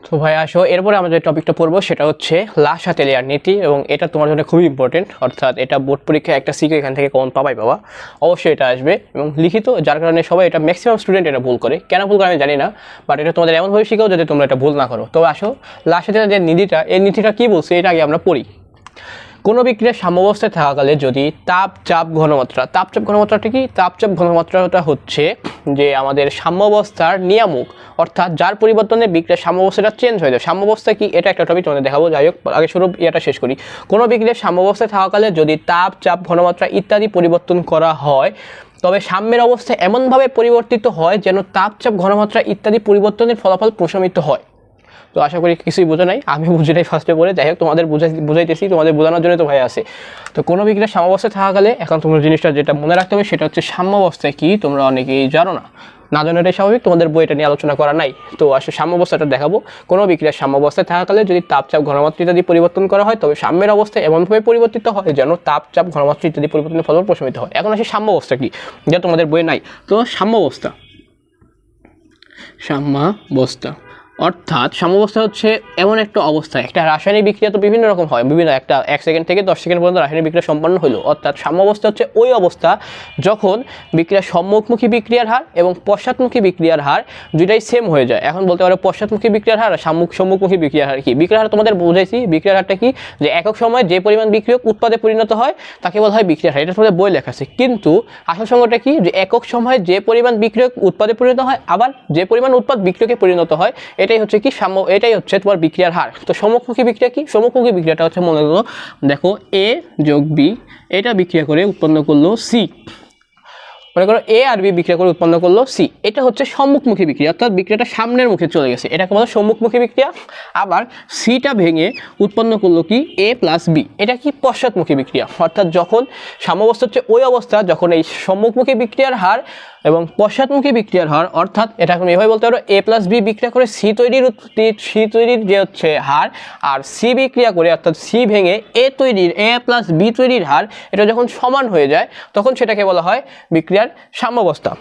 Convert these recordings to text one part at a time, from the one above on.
তো ভাই আসো এরপরে আমরা যে টপিকটা পড়বো সেটা হচ্ছে লা শাতেলিয়ার নীতি, এবং এটা তোমার জন্য খুবই ইম্পর্টেন্ট। অর্থাৎ এটা বোর্ড পরীক্ষায় একটা সিকে এখান থেকে কমন পাবাই পাবা, অবশ্যই এটা আসবে এবং লিখিত, যার কারণে সবাই এটা ম্যাক্সিমাম স্টুডেন্ট এটা ভুল করে। কেন ভুল করে আমি জানি না, বাট এটা তোমাদের এমনভাবে শিখাও যাতে তোমরা এটা ভুল না করো। তো আসো লা শাতেলিয়ার যে নীতিটা, এই নীতিটা কী বলছে এটা আগে আমরা পড়ি। কোনো বিক্রিয়ার সাম্যাবস্থায় থাকাকালে যদি তাপ চাপ ঘনমাত্রাটা কি? তাপ চাপ ঘনমাত্রাটা হচ্ছে যে আমাদের সাম্যাবস্থার নিয়ামক, অর্থাৎ যার পরিবর্তনে বিক্রিয়ার সাম্যাবস্থাটা চেঞ্জ হয়ে যায়। সাম্যাবস্থা কি এটা একটা টপিক তোমাদের দেখাবো, যাই হোক আগে শুরু এটা শেষ করি। কোনো বিক্রিয়ার সাম্যাবস্থায় থাকাকালে যদি তাপ চাপ ঘনমাত্রা ইত্যাদি পরিবর্তন করা হয়, তবে সাম্যের অবস্থা এমনভাবে পরিবর্তিত হয় যেন তাপ চাপ ঘনমাত্রা ইত্যাদি পরিবর্তনের ফলাফল প্রশমিত হয়। তো আশা করি কিছুই বোঝা নাই, আমি বুঝি নাই ফার্স্টে পড়ে, যাই হোক তোমাদের বুঝাইতেছি, তোমাদের বোঝানোর জন্য তো ভাই আছে। তো কোনো বিক্রিয়ার সাম্যাবস্থায় থাকাকালে এখন তোমরা জিনিসটা যেটা মনে রাখতে হবে সেটা হচ্ছে সাম্যাবস্থায় কি তোমরা অনেকেই জানো না, না জানো এটাই স্বাভাবিক, তোমাদের বইটা নিয়ে আলোচনা করা নাই। তো আসলে সাম্যাবস্থাটা দেখাবো। কোনো বিক্রিয়ার সাম্যাবস্থায় থাকাকালে যদি তাপচাপ ঘনমাত্রা ইত্যাদি পরিবর্তন করা হয়, তবে সাম্যের অবস্থা এমনভাবে পরিবর্তিত হয় যেন তাপচাপ ঘনমাত্রা ইত্যাদি পরিবর্তনের ফলাফল প্রশমিত হয়। এখন আসে সাম্যাবস্থা কি, যা তোমাদের বইয়ে নাই। তো সাম্যাবস্থা অর্থাৎ সাম্যাবস্থা হচ্ছে এমন একটা অবস্থা, একটা রাসায়নিক বিক্রিয়া তো বিভিন্ন রকম হয়, বিভিন্ন একটা 1 সেকেন্ড থেকে 10 সেকেন্ড পর্যন্ত রাসায়নিক বিক্রিয়া সম্পন্ন হলো। অর্থাৎ সাম্যাবস্থা হচ্ছে ওই অবস্থা যখন বিক্রিয়ার সম্মুখমুখী বিক্রিয়ার হার এবং পশ্চাৎমুখী বিক্রিয়ার হার দুইটাই সেম হয়ে যায়। এখন বলতে পারো পশ্চাৎমুখী বিক্রিয়ার হার আর সম্মুখমুখী বিক্রিয়ার হার কি? বিক্রিয়ার হার তোমাদের বুঝাইছি, বিক্রিয়ার হারটা কি, যে একক সময় যে পরিমাণ বিক্রিয়ক উৎপাদে পরিণত হয় তাকে বলা হয় বিক্রিয়ার হার। এটা তোমাদের বই লেখা আছে, কিন্তু আসল সংখ্যাটা কি, যে একক সময় যে পরিমাণ বিক্রিয়ক উৎপাদে পরিণত হয় আবার যে পরিমাণ উৎপাদ বিক্রিয়কে পরিণত হয়, এটাই হচ্ছে কি এটাই হচ্ছে তোমার বিক্রিয়ার হার। তো সম্মুখমুখী বিক্রিয়া কি? সম্মুখমুখী বিক্রিয়াটা হচ্ছে মনে করো, দেখো এ যোগ বি এটা বিক্রিয়া করে উৎপন্ন করলো সি, মনে করো এ আর বি বিক্রিয়া করে উৎপন্ন করলো সি, এটা হচ্ছে সম্মুখমুখী বিক্রিয়া, অর্থাৎ বিক্রিয়াটা সামনের মুখে চলে গেছে, এটাকে বলা সম্মুখমুখী বিক্রিয়া। আবার সিটা ভেঙে উৎপন্ন করলো কি এ প্লাস বি, এটা কি পশ্চাৎমুখী বিক্রিয়া। অর্থাৎ যখন সাম্যাবস্থা হচ্ছে ওই অবস্থা যখন এই সম্মুখমুখী বিক্রিয়ার হার এবং পশ্চাৎমুখী বিক্রিয়ার হার, অর্থাৎ এটা এখন এভাবে বলতে পারো এ প্লাস বি বিক্রিয়া করে সি তৈরির যে হচ্ছে হার, আর সি বিক্রিয়া করে অর্থাৎ সি ভেঙে এ প্লাস বি তৈরির হার, এটা যখন সমান হয়ে যায় তখন সেটাকে বলা হয় বিক্রিয়ার সাম্যাবস্থা।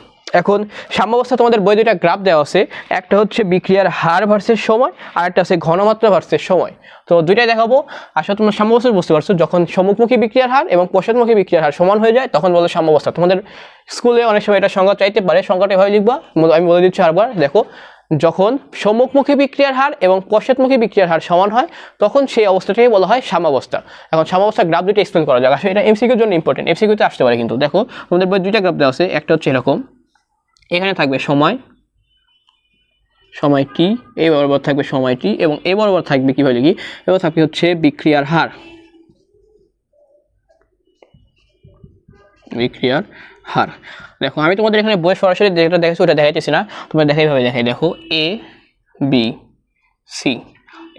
এখন সাম্যাবস্থা তোমাদের বই দুইটা গ্রাফ দেওয়া আছে, একটা হচ্ছে বিক্রিয়ার হার ভার্সেস সময়, আর একটা আছে ঘনমাত্রা ভার্সেস সময়। তো দুইটাই দেখাবো। আসলে তোমরা সাম্যাবস্থা বুঝতে পারছো, যখন সম্মুখমুখী বিক্রিয়ার হার এবং পশ্চাৎমুখী বিক্রিয়ার হার সমান হয়ে যায় তখন বলে সাম্যাবস্থা। তোমাদের স্কুলে অনেক সময় এটা সংজ্ঞা চাইতে পারে, সংজ্ঞাটা এভাবে লিখবা, আমি বলে দিচ্ছি আরেকবার। দেখো, যখন সম্মুখমুখী বিক্রিয়ার হার এবং পশ্চাৎমুখী বিক্রিয়ার হার সমান হয় তখন সেই অবস্থাটাই বলা হয় সাম্যাবস্থা। এখন সাম্যাবস্থা গ্রাফ দুইটা এক্সপ্লেন করা যাক। আসলে এটা এমসিকিউর জন্য ইম্পর্টেন্ট, এমসিকিউতে আসতে পারে কিন্তু। দেখো তোমাদের বই দুইটা গ্রাফ দেওয়া আছে, একটা হচ্ছে এরকম, এখানে থাকবে সময় টি, এই বরাবর থাকবে সময় টি, এবং এই বরাবর থাকবে কি হয় কি, এবার থাকবে হচ্ছে বিক্রিয়ার হার, দেখো আমি তোমাদের এখানে বই সরাসরি যেটা দেখাচ্ছি ওটা দেখাইতেছি না, তোমরা দেখাইভাবে দেখাই। দেখো এ বি সি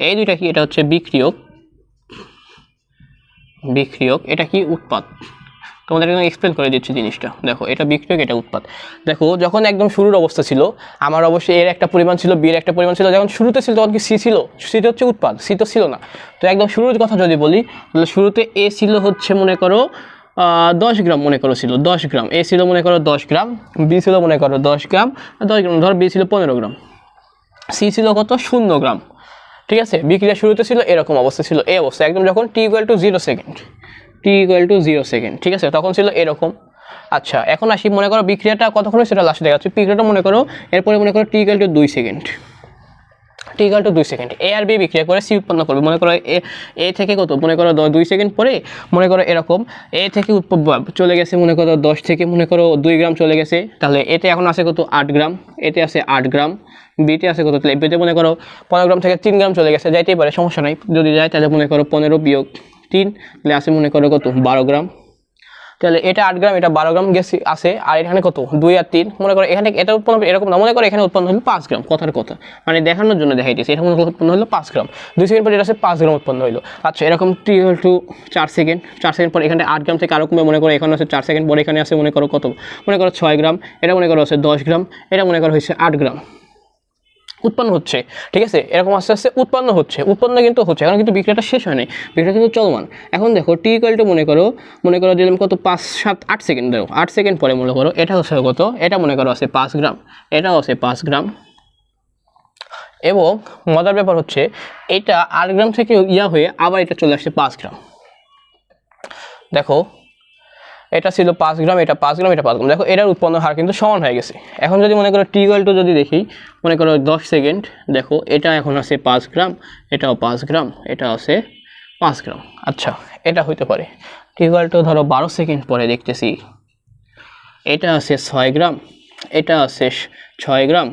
এই দুইটা কি, এটা হচ্ছে বিক্রিয়ক, এটা কি উৎপাদ। তোমাদের এখানে এক্সপ্লেন করে দিচ্ছি জিনিসটা। দেখো এটা বিক্রিয়ক, এটা উৎপাদ। দেখো যখন একদম শুরুর অবস্থা ছিল, আমার অবশ্যই এর একটা পরিমাণ ছিল, বি এর একটা পরিমাণ ছিল, যখন শুরুতে ছিল তখন কি সি ছিল? সি হচ্ছে উৎপাদ, সি তো ছিল না। তো একদম শুরুর কথা যদি বলি, তাহলে শুরুতে এ ছিল হচ্ছে মনে করো 10 গ্রাম, মনে করো ছিল 10 গ্রাম, এ ছিল মনে করো 10 গ্রাম, বি ছিল মনে করো 10 গ্রাম, ধর বি ছিল 15 গ্রাম, সি ছিল কত 0 গ্রাম। ঠিক আছে, বিক্রিয়া শুরুতে ছিল এরকম অবস্থা, ছিল এই অবস্থা একদম যখন টি ইকুয়াল টু 0 সেকেন্ড, ঠিক আছে, তখন ছিল এরকম। আচ্ছা এখন আসি, মনে করো বিক্রিয়াটা কতক্ষণ সেটা লাস্টে দেখাচ্ছি। বিক্রিয়াটা মনে করো এরপরে মনে করো T equal to 2 second, A আর বি বিক্রিয়া করে সি উৎপন্ন করবে। মনে করো এ থেকে কত, মনে করো 2 সেকেন্ড পরে মনে করো এরকম এ থেকে চলে গেছে মনে করো 10 থেকে মনে করো 2 গ্রাম চলে গেছে, তাহলে এতে এখন আছে কত 8 গ্রাম, এতে আছে 8 গ্রাম, বিতে আছে কত, তাহলে বিতে মনে করো 15 গ্রাম থেকে 3 গ্রাম চলে গেছে, যাইতেই পারে সমস্যা নাই, যদি যায় তাহলে মনে করো 15 বিয়োগ 3, তাহলে আছে মনে করো কত 12 গ্রাম। তাহলে এটা 8 গ্রাম, এটা 12 গ্রাম গেছে আছে, আর এখানে কত 2 আর 3, মনে করো এখানে এটা উৎপন্ন এরকম না, মনে করো এখানে উৎপন্ন হলো 5 গ্রাম, কথার কথা মানে দেখানোর জন্য দেখাইতেছি, এটা মনে করো উৎপন্ন হলো 5 গ্রাম, 2 সেকেন্ড পরে এটা আছে 5 গ্রাম উৎপন্ন হলো। আচ্ছা এরকম টি ইকুয়াল টু 4 সেকেন্ড পরে এখানে 8 গ্রাম থেকে আরো কমে মনে করো এখানে আছে 4 সেকেন্ড পরে এখানে আছে মনে করো কত, মনে করো 6 গ্রাম, এটা মনে করো আছে 10 গ্রাম, এটা মনে করো হচ্ছে 8 গ্রাম উৎপন্ন হচ্ছে। ঠিক আছে, এরকম আস্তে আস্তে উৎপন্ন কিন্তু হচ্ছে, এখন কিন্তু বিক্রিয়াটা শেষ হয় নাই, বিক্রিয়া কিন্তু চলমান। এখন দেখো টি ইকুয়াল টু মনে করো দিলাম কত 5 7 8 সেকেন্ড, দেখো 8 সেকেন্ড পরে মনে করো এটা হচ্ছে কত, এটা মনে করো আছে 5 গ্রাম, এটাও আছে 5 গ্রাম, এবং মজার ব্যাপার হচ্ছে এটা 8 গ্রাম থেকে ইয়া হয়ে আবার এটা চলে আসছে 5 গ্রাম। দেখো এটা ছিল 5 গ্রাম, এটা 5 গ্রাম, এটা 5 গ্রাম। দেখো এটার উৎপন্ন হার কিন্তু সমান হয়ে গেছে। এখন যদি মনে করো টি=2 যদি দেখি, মনে করো 10 সেকেন্ড, দেখো এটা এখন আছে 5 গ্রাম, এটাও 5 গ্রাম, এটা আছে 5 গ্রাম। আচ্ছা এটা হইতে পারে টি=, ধরো 12 সেকেন্ড পরে দেখতেছি এটা আছে 6 গ্রাম, এটা আছে 6 গ্রাম,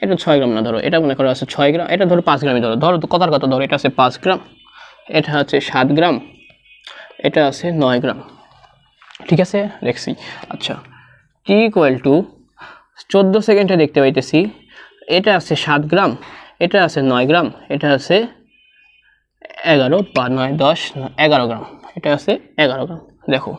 এটা 6 গ্রাম না, ধরো এটা মনে করো আছে 6 গ্রাম, এটা ধরো 5 গ্রামই ধরো, ধরো তো কথার কথা, ধরো এটা আছে 5 গ্রাম, এটা আছে 7 গ্রাম, এটা আছে 9 গ্রাম। ঠিক আছে, দেখছি। আচ্ছা টি=14 সেকেন্ডে দেখতে পাইতেছি এটা আছে 7 গ্রাম, এটা আছে 9 গ্রাম, এটা আছে 11 বা 9 10 11 গ্রাম, এটা আছে 11 গ্রাম। দেখো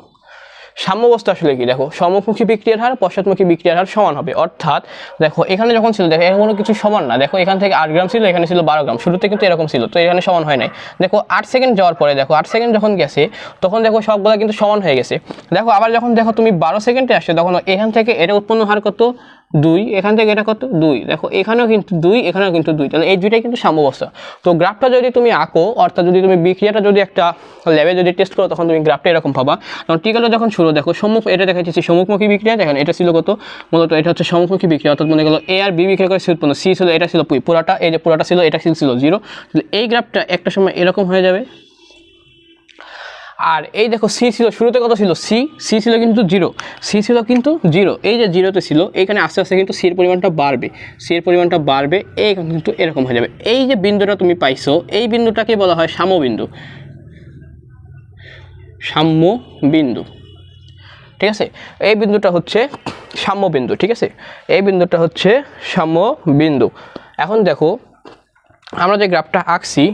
সাম্যাবস্থা আসলে কি, দেখো সমমুখী বিক্রিয়ার হার পশ্চাৎমুখী বিক্রিয়ার হার সমান হবে। অর্থাৎ দেখো এখানে যখন ছিল, দেখো এখানে কোনো কিছু সমান না, দেখো এখান থেকে 8 গ্রাম ছিল, এখানে ছিল 12 গ্রাম, শুরুতে কিন্তু এরকম ছিল, তো এখানে সমান হয় নাই। দেখো 8 সেকেন্ড যাওয়ার পরে, দেখো 8 সেকেন্ড যখন গেছে তখন দেখো সবগুলো কিন্তু সমান হয়ে গেছে। দেখো আবার যখন দেখো তুমি 12 সেকেন্ডে আসছে, তখন এখান থেকে এটা উৎপন্ন হার কত 2, এখান থেকে এটা কত 2, দেখো এখানেও কিন্তু 2, এখানেও কিন্তু 2, তাহলে এই দুইটাই কিন্তু সাম্যাবস্থা। তো গ্রাফটা যদি তুমি আঁকো, অর্থাৎ যদি তুমি বিক্রিয়াটা যদি একটা ল্যাবে যদি টেস্ট করো, তখন তুমি গ্রাফটা এরকম পাবা। কারণ টি=, যখন শুরু, দেখো এটা দেখাচ্ছি সম্মুখমুখী বিক্রিয়া, দেখেন এটা ছিল কত, মূলত এটা হচ্ছে সম্মুখমুখী বিক্রিয়া, অর্থাৎ মনে করো এ আর বি বিক্রিয়া করে সি উৎপন্ন, সি ছিল, এটা ছিল পুরাটা, এই যে পুরাটা ছিল, এটা ছিল 0। তাহলে এই গ্রাফটা একটা সময় এরকম হয়ে যাবে। আর এই দেখো সি ছিল, শুরুতে কত ছিল, সি ছিল কিন্তু 0, সি ছিল কিন্তু 0, এই যে 0তে ছিল, এইখানে আস্তে আস্তে কিন্তু সির পরিমাণটা বাড়বে, সির পরিমাণটা বাড়বে, এইখানে কিন্তু এরকম হয়ে যাবে। এই যে বিন্দুটা তুমি পাইছো, এই বিন্দুটাকে বলা হয় সাম্যবিন্দু, সাম্যবিন্দু। ঠিক আছে, এই বিন্দুটা হচ্ছে সাম্যবিন্দু। ঠিক আছে, এই বিন্দুটা হচ্ছে সাম্যবিন্দু। এখন দেখো আমরা যে গ্রাফটা আঁকছি,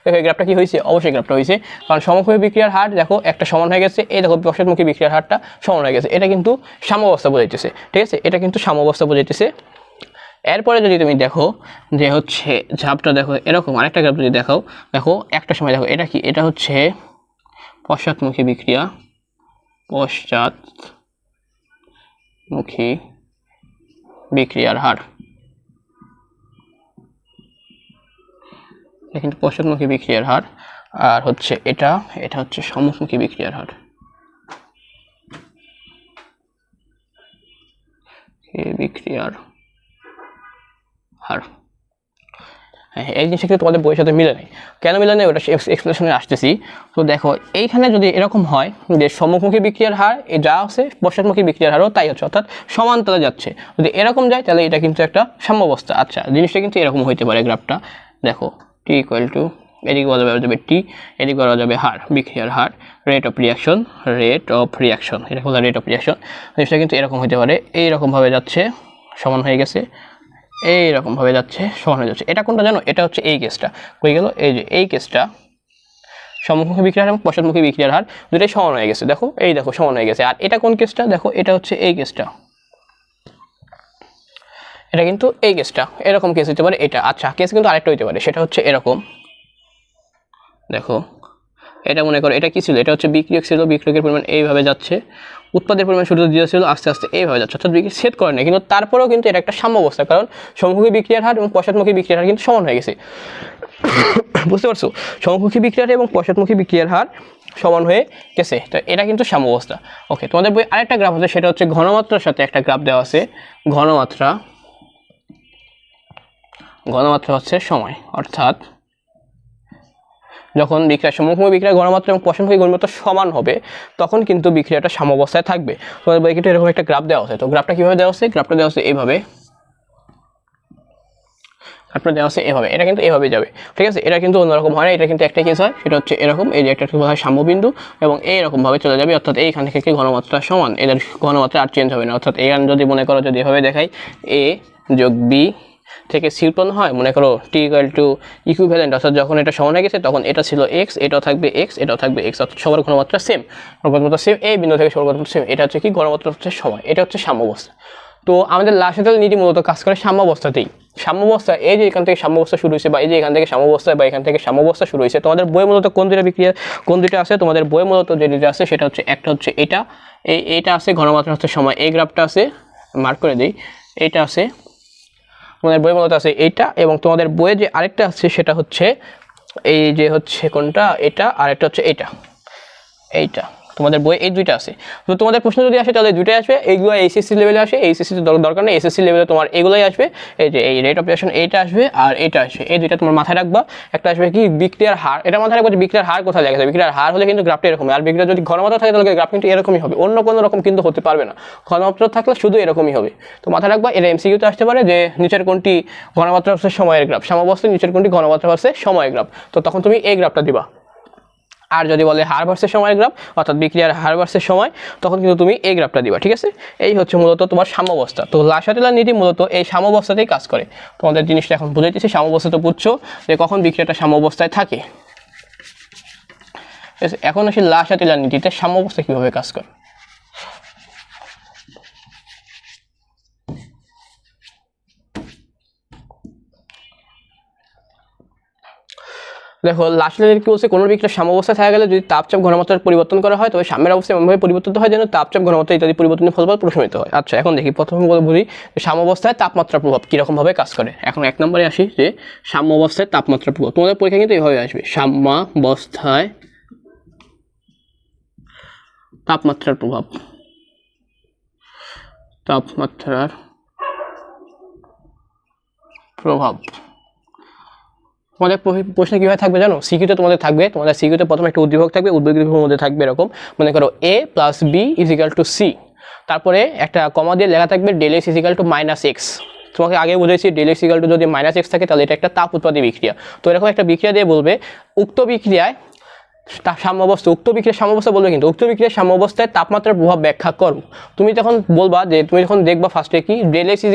দেখো এই গ্রাফটা কি হয়েছে, অবশ্যই গ্রাফটা হয়েছে, কারণ সমমুখী বিক্রিয়ার হার দেখো একটা সমান হয়ে গেছে, এই দেখো পশ্চাৎমুখী বিক্রিয়ার হারটা সমান হয়ে গেছে, এটা কিন্তু সাম্যাবস্থা বোঝাইতেছে। ঠিক আছে, এটা কিন্তু সাম্যাবস্থা বোঝাইতেছে। এরপরে যদি তুমি দেখো যে হচ্ছে ঝাপটা, দেখো এরকম আরেকটা গ্রাফ যদি দেখাও, দেখো একটা সময় দেখো এটা কি, এটা হচ্ছে পশ্চাৎমুখী বিক্রিয়া, পশ্চাৎমুখী বিক্রিয়ার হার, কিন্তু পশ্চাৎমুখী বিক্রিয়ার হার, আর হচ্ছে এটা হচ্ছে সম্মুখমুখী বিক্রিয়ার হার, বিক্রিয়ার হার। হ্যাঁ, এই জিনিসটা কিন্তু তোমাদের বইয়ের সাথে মিলে নেই। কেন মিলে নেই ওটা এক্সপ্লেনেশনে আসতেছি। তো দেখো এইখানে যদি এরকম হয় যে সম্মুখমুখী বিক্রিয়ার হার যা আছে, পশ্চাৎমুখী বিক্রিয়ার হারও তাই হচ্ছে, অর্থাৎ সমান্তরালে যাচ্ছে। যদি এরকম যায় তাহলে এটা কিন্তু একটা সাম্যাবস্থা। আচ্ছা জিনিসটা কিন্তু এরকম হইতে পারে গ্রাফটা, দেখো টি=, এদিকে বলা যাবে টি, এদিকে বলা যাবে হার, বিক্রিয়ার হার, রেট অফ রিয়াকশন, এটা বলা রেট অফ রিয়াকশন। জিনিসটা কিন্তু এরকম হতে পারে, এইরকমভাবে যাচ্ছে, সমান হয়ে গেছে, এইরকমভাবে যাচ্ছে, সমান হয়ে যাচ্ছে। এটা কোনটা জানো, এটা হচ্ছে এই কেসটা, হয়ে গেল এই যে এই কেসটা, সম্মুখমুখী বিক্রিয়ার এবং পশ্চাৎমুখী বিক্রিয়ার হার দুটোই সমান হয়ে গেছে, দেখো এই দেখো সমান হয়ে গেছে। আর এটা কোন কেসটা, দেখো এটা হচ্ছে এই কেসটা, এটা কিন্তু এই কেসটা, এরকম কেস হতে পারে এটা। আচ্ছা কেস কিন্তু আরেকটা হতে পারে, সেটা হচ্ছে এরকম, দেখো এটা মনে করো এটা কি ছিল, এটা হচ্ছে বিক্রিয়ক ছিল, বিক্রিয়কের পরিমাণ এইভাবে যাচ্ছে, উৎপাদের পরিমাণ শুরুতে 0 ছিল, আস্তে আস্তে এইভাবে যাচ্ছে, অর্থাৎ বিক্রিয়া সেট করে না, কিন্তু তারপরেও কিন্তু এটা একটা সাম্যাবস্থা, কারণ সম্মুখী বিক্রিয়ার হার এবং পশ্চাৎমুখী বিক্রিয়ার হার কিন্তু সমান হয়ে গেছে। বুঝতে পারছো, সম্মুখী বিক্রিয়ার এবং পশ্চাৎমুখী বিক্রিয়ার হার সমান হয়ে গেছে, তো এটা কিন্তু সাম্যাবস্থা। ওকে, তোমাদের বই আরেকটা গ্রাফ আছে, সেটা হচ্ছে ঘনমাত্রার সাথে একটা গ্রাফ দেওয়া আছে। ঘনমাত্রা হচ্ছে সময়, অর্থাৎ যখন বিক্রিয়া সম্মুখমুখী বিক্রিয়া ঘনমাত্রা এবং পশ্চাৎমুখী ঘনমাত্রা সমান হবে, তখন কিন্তু বিক্রিয়াটা সাম্যাবস্থায় থাকবে। তোমাদের বই কিন্তু এরকম একটা গ্রাফ দেওয়া আছে। তো গ্রাফটা কিভাবে দেওয়া আছে, গ্রাফটা দেওয়া আছে এইভাবে, গ্রাফটা দেওয়া আছে এভাবে, এটা কিন্তু এভাবে যাবে। ঠিক আছে, এটা কিন্তু অন্যরকম হয় না, এটা কিন্তু একটা কেস হয়, সেটা হচ্ছে এরকম, এই যে একটা বলা হয় সাম্যবিন্দু, এবং এইরকমভাবে চলে যাবে, অর্থাৎ এইখান থেকে ঘনমাত্রা সমান, এদের ঘনমাত্রা আর চেঞ্জ হবে না। অর্থাৎ এখানে যদি মনে করো, যদি এভাবে দেখাই এ যোগ বি থেকে সি উৎপন্ন হয়, মনে করো টি= ইকুইভ্যালেন্ট, অর্থাৎ যখন এটা সমান হয়ে গেছে তখন এটা ছিল এক্স, এটাও থাকবে এক্স, এটাও থাকবে এক্স, অর্থাৎ সবার ঘনমাত্রা সেম, এই বিন্দু থেকে সবার ঘনমাত্রা সেম, এটা হচ্ছে কি ঘনমাত্রা হচ্ছে সময়, এটা হচ্ছে সাম্যাবস্থা। তো আমাদের লাসেটাল নীতি মূলত কাজ করে সাম্যাবস্থাতেই। সাম্যাবস্থা, এই যে এখান থেকে সাম্যাবস্থা শুরু হয়েছে, বা এই যে এখান থেকে সাম্যাবস্থা, বা এখান থেকে সাম্যাবস্থা শুরু হয়েছে, তোমাদের বইয়ে মূলত কোন দুইটা বিক্রিয়া, কোন দুইটা আছে তোমাদের বইয়ে মূলত যে দুইটা আছে, সেটা হচ্ছে একটা হচ্ছে এইটা আছে ঘনমাত্রা হচ্ছে সময়, এই গ্রাফটা আছে, মার্ক করে দিই, এইটা আছে তোমাদের বই মূলত আছে এইটা, এবং তোমাদের বইয়ে যে আরেকটা আছে সেটা হচ্ছে এই যে হচ্ছে কোনটা, এটা, আরেকটা হচ্ছে এইটা তোমাদের বই এই দুইটা আছে। তো তোমাদের প্রশ্ন যদি আসে তাহলে দুইটাই আসবে, এইগুলো এইচএসসি লেভেলে আসে, এইচএসসি দরকার নেই, এসএসসি লেভেলে তোমার এগুলোই আসবে। এই যে এই রেট অফ রিঅ্যাকশন এইটা আসবে আর এটা আসবে, এই দুইটা তোমার মাথায় রাখবা। একটা আসবে কি বিক্রিয়ার হার, এটা মাথায় রাখবা যে বিক্রিয়ার হার কোথায় লেখা আছে, বিক্রিয়ার হার হলে কিন্তু গ্রাফটা এরকম, আর বিক্রিয়া যদি ঘনমাত্রা থাকে তাহলে গ্রাফ কিন্তু এরকমই হবে, অন্য কোনো রকম কিন্তু হতে পারবে না, ঘনমাত্রা থাকলে শুধু এরকমই হবে। তো মাথায় রাখবা, এটা এমসিকিউতে আসতে পারে যে নিচের কোনটি ঘনমাত্রা ভার্সেস সময়ের গ্রাফ, সাম্যাবস্থায় নিচের কোনটি ঘনমাত্রা ভার্সেস সময়ের গ্রাফ, তো তখন তুমি এই গ্রাফটা দিবা। আর যদি বলে হার ভার্সেস সময়ের গ্রাফ অর্থাৎ বিক্রিয়ার হার ভার্সেস সময়, তখন কিন্তু তুমি এই গ্রাফটা দিবা, ঠিক আছে। এই হচ্ছে মূলত তোমার সাম্যাবস্থা। তো লা শাটেলার নীতি মূলত এই সাম্যাবস্থাতেই কাজ করে। তোমাদের জিনিসটা এখন বুঝাইতেছি, সাম্যাবস্থা তো বুঝছো যে কখন বিক্রিয়াটা সাম্যাবস্থায় থাকে। এখন আসি লা শাটেলার নীতিতে সাম্যাবস্থা কীভাবে কাজ করে। দেখো লাস্টের কি বলছে, কোনো বিক্রিয়ার সাম্যাবস্থায় থাকা গেলে যদি তাপচাপ ঘনমাত্রার পরিবর্তন করা হয় তবে সাম্যের অবস্থা এমনভাবে পরিবর্তিত হয় যেন তাপচাপ ঘনমাত্রা ইত্যাদি পরিবর্তনের ফলাফল প্রশমিত হয়। আচ্ছা এখন দেখি, প্রথমে বুঝি সাম্যাবস্থায় তাপমাত্রার প্রভাব কীরকমভাবে কাজ করে। এখন এক নম্বরে আসি যে সাম্যাবস্থায় তাপমাত্রার প্রভাব। তোমাদের পরীক্ষা কিন্তু এইভাবে আসবে, সাম্যাবস্থায় তাপমাত্রার প্রভাব, তাপমাত্রার প্রভাব। তোমাদের প্রশ্ন কীভাবে থাকবে জানো, সিকিউতে তোমাদের থাকবে, তোমাদের সিকিউতে প্রথমে একটা উদ্দীপক থাকবে, উদ্দীপকের মধ্যে থাকবে এরকম, মনে করো a + b = c, তারপরে একটা কমা দিয়ে লেখা থাকবে del x = -x। তোমাকে আগে বলেছি del x যদি -x থাকে তাহলে এটা একটা তাপ উৎপাদী বিক্রিয়া। তো এরকম একটা বিক্রিয়া দিয়ে বলবে উক্ত বিক্রিয়ায় সাম্যাবস্থা, উক্ত বিক্রিয়ার সাম্যাবস্থা বলবে, কিন্তু উক্ত বিক্রিয়ার সাম্যাবস্থায় তাপমাত্রার প্রভাব ব্যাখ্যা করো। তুমি তখন বলবা যে, তুমি যখন দেখবা ফার্স্টে কি del x =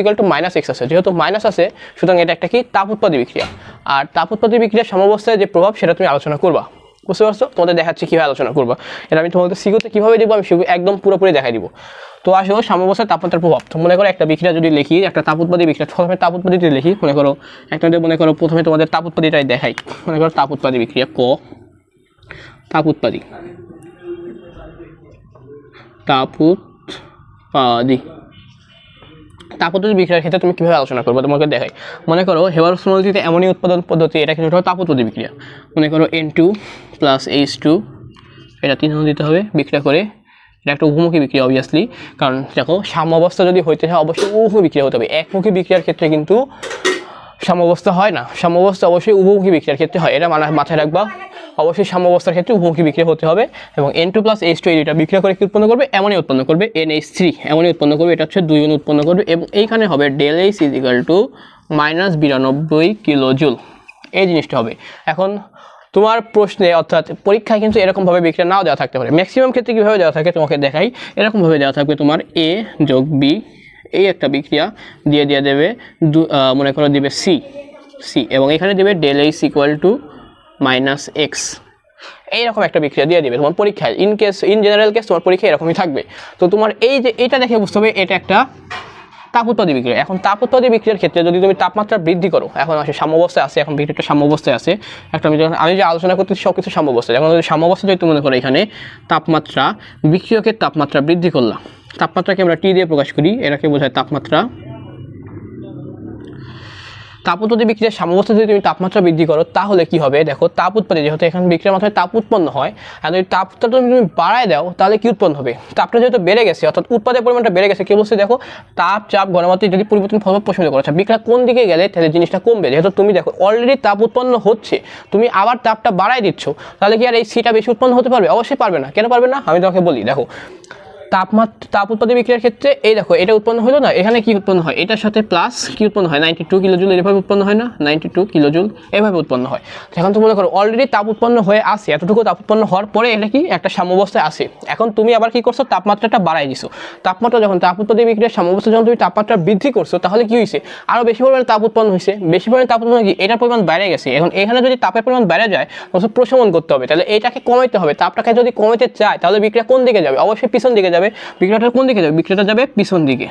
-x আছে, যেহেতু মাইনাস আছে সুতরাং এটা একটা কি তাপ উৎপাদী বিক্রিয়া, আর তাপ উৎপাদী বিক্রিয়ার সাম্যাবস্থায় যে প্রভাব সেটা তুমি আলোচনা করবা। বুঝতে পারছো? তোমাদের দেখাচ্ছি কীভাবে আলোচনা করবা, এটা আমি তোমাদের সিকিউতে কীভাবে দেবো আমি একদম পুরোপুরি দেখাই দিব। তো আসো সাম্যাবস্থায় তাপমাত্রার প্রভাব। তো মনে করো একটা বিক্রিয়া যদি লিখি, একটা তাপ উৎপাদী বিক্রিয়া, প্রথমে তাপ উৎপাদীতে লিখি, মনে করো একটা, মনে করো প্রথমে তোমাদের তাপ উৎপাদীটাই দেখাই, মনে করো তাপ উৎপাদী বিক্রিয়া তাপ উৎপাদী বিক্রিয়ার ক্ষেত্রে তুমি কীভাবে আলোচনা করবো তোমাকে দেখাই। মনে করো হেবারোস্মোলজিতে অ্যামোনিয়া উৎপাদন পদ্ধতি, এটা কিন্তু তাপ উৎপাদী বিক্রিয়া। মনে করো N2 + H2, এটা 3 দিতে হবে বিক্রিয়া করে, এটা একটা উভমুখী বিক্রিয়া অবভিয়াসলি, কারণ দেখো সাম্যাবস্থা যদি হইতে হয় অবশ্যই উভমুখী বিক্রিয়া হতে হবে, একমুখী বিক্রিয়ার ক্ষেত্রে কিন্তু সাম্যাবস্থা হয় না, সাম্যাবস্থা অবশ্যই উভমুখী বিক্রিয়ার ক্ষেত্রে হয়, এটা মাথায় রাখবা। অবশ্যই সাম্যাবস্থার ক্ষেত্রে উভমুখী বিক্রিয়া হতে হবে, এবং N2 + H2 এটা বিক্রিয়া করে কি উৎপন্ন করবে, অ্যামোনিয়া উৎপন্ন করবে, NH3 অ্যামোনিয়া উৎপন্ন করবে, এটা হচ্ছে 2 উৎপন্ন করবে, এবং এইখানে হবে del H = -92 কিলোজুল, এই জিনিসটা হবে। এখন তোমার প্রশ্নে অর্থাৎ পরীক্ষায় কিন্তু এরকমভাবে বিক্রিয়া নাও দেওয়া থাকতে পারে, ম্যাক্সিমাম ক্ষেত্রে কীভাবে দেওয়া থাকে তোমাকে দেখাই, এরকমভাবে দেওয়া থাকবে তোমার A + B, এই একটা বিক্রিয়া দিয়ে দেবে, মনে করো দিবে C, এবং এখানে দেবে del H = -x, এইরকম একটা বিক্রিয়া দিয়ে দিবে তোমার পরীক্ষায়। ইন জেনারেল কেস তোমার পরীক্ষায় এরকমই থাকবে। তো তোমার এই যে এটা দেখে বুঝতে হবে এটা একটা তাপ উৎপাদী বিক্রিয়া। এখন তাপ উৎপাদী বিক্রিয়ার ক্ষেত্রে যদি তুমি তাপমাত্রা বৃদ্ধি করো, এখন আসে সাম্যাবস্থায় আছে, এখন বিক্রিয়াটা সাম্যাবস্থায় আছে, একটা আমি যে আলোচনা করতেছি সব কিছু সাম্যাবস্থায়। এখন যদি সাম্যাবস্থা যদি মনে করো এখানে তাপমাত্রা, বিক্রিয়কের তাপমাত্রা বৃদ্ধি করলাম, তাপমাত্রাকে আমরা T দিয়ে প্রকাশ করি, এটাকে বোঝায় তাপমাত্রা। তাপ উৎপাদী বিক্রিয়ার সাম্যাবস্থা যদি তুমি তাপমাত্রা বৃদ্ধি করো তাহলে কি হবে, দেখো তাপ উৎপাদী, যেহেতু এখানে বিক্রিয়ার মাধ্যমে তাপ উৎপন্ন হয়, আর যদি তাপটা তুমি বাড়ায় দাও তাহলে কি উৎপন্ন হবে, তাপটা যেহেতু বেড়ে গেছে অর্থাৎ উৎপাদের পরিমাণটা বেড়ে গেছে, কি বলছে দেখো তাপ চাপ ঘনমাত্রা যদি পরিবর্তন ফলাফল প্রশমিত করেছে, বিক্রিয়া কোন দিকে গেলে তাহলে জিনিসটা কমবে, যেহেতু তুমি দেখো অলরেডি তাপ উৎপন্ন হচ্ছে, তুমি আবার তাপটা বাড়ায় দিচ্ছ, তাহলে কি আর এই সিটা বেশি উৎপন্ন হতে পারবে? অবশ্যই পারবে না। কেন পারবে না আমি তোমাকে বলি, দেখো তাপ উৎপাদী বিক্রিয়ার ক্ষেত্রে এই দেখো এটা উৎপন্ন হলো না, এখানে কি উৎপন্ন হয়, এটার সাথে প্লাস কি উৎপন্ন হয় 92 কিলোজুল, এভাবে উৎপন্ন হয় না 92 কিলোজুল এভাবে উৎপন্ন হয়। এখন তো মনে করো অলরেডি তাপ উৎপন্ন হয়ে আসে, এতটুকু তাপ উৎপন্ন হওয়ার পরে এটা কি একটা সাম্যাবস্থায় আসে, এখন তুমি আবার কি করছো তাপমাত্রাটা বাড়াই দিছো, তাপমাত্রা যখন তাপ উৎপাদী বিক্রিয়ার সাম্যাবস্থা যখন তুমি তাপমাত্রা বৃদ্ধি করছো তাহলে কি হয়েছে, আরও বেশি পরিমাণে তাপ উৎপন্ন হয়েছে, বেশি পরিমাণে তাপ উৎপন্ন কি এটার পরিমাণ বেড়ে গেছে, এখন এখানে যদি তাপের পরিমাণ বেড়ে যায় তখন প্রশমন করতে হবে, তাহলে এটাকে কমাইতে হবে, তাপটাকে যদি কমাইতে চায় তাহলে বিক্রিয়া কোন দিকে যাবে, অবশ্যই পিছন দিকে যাবে, বিক্রিয়াটা কোন দিকে যাবে, বিক্রিয়াটা যাবে পিছন দিকে,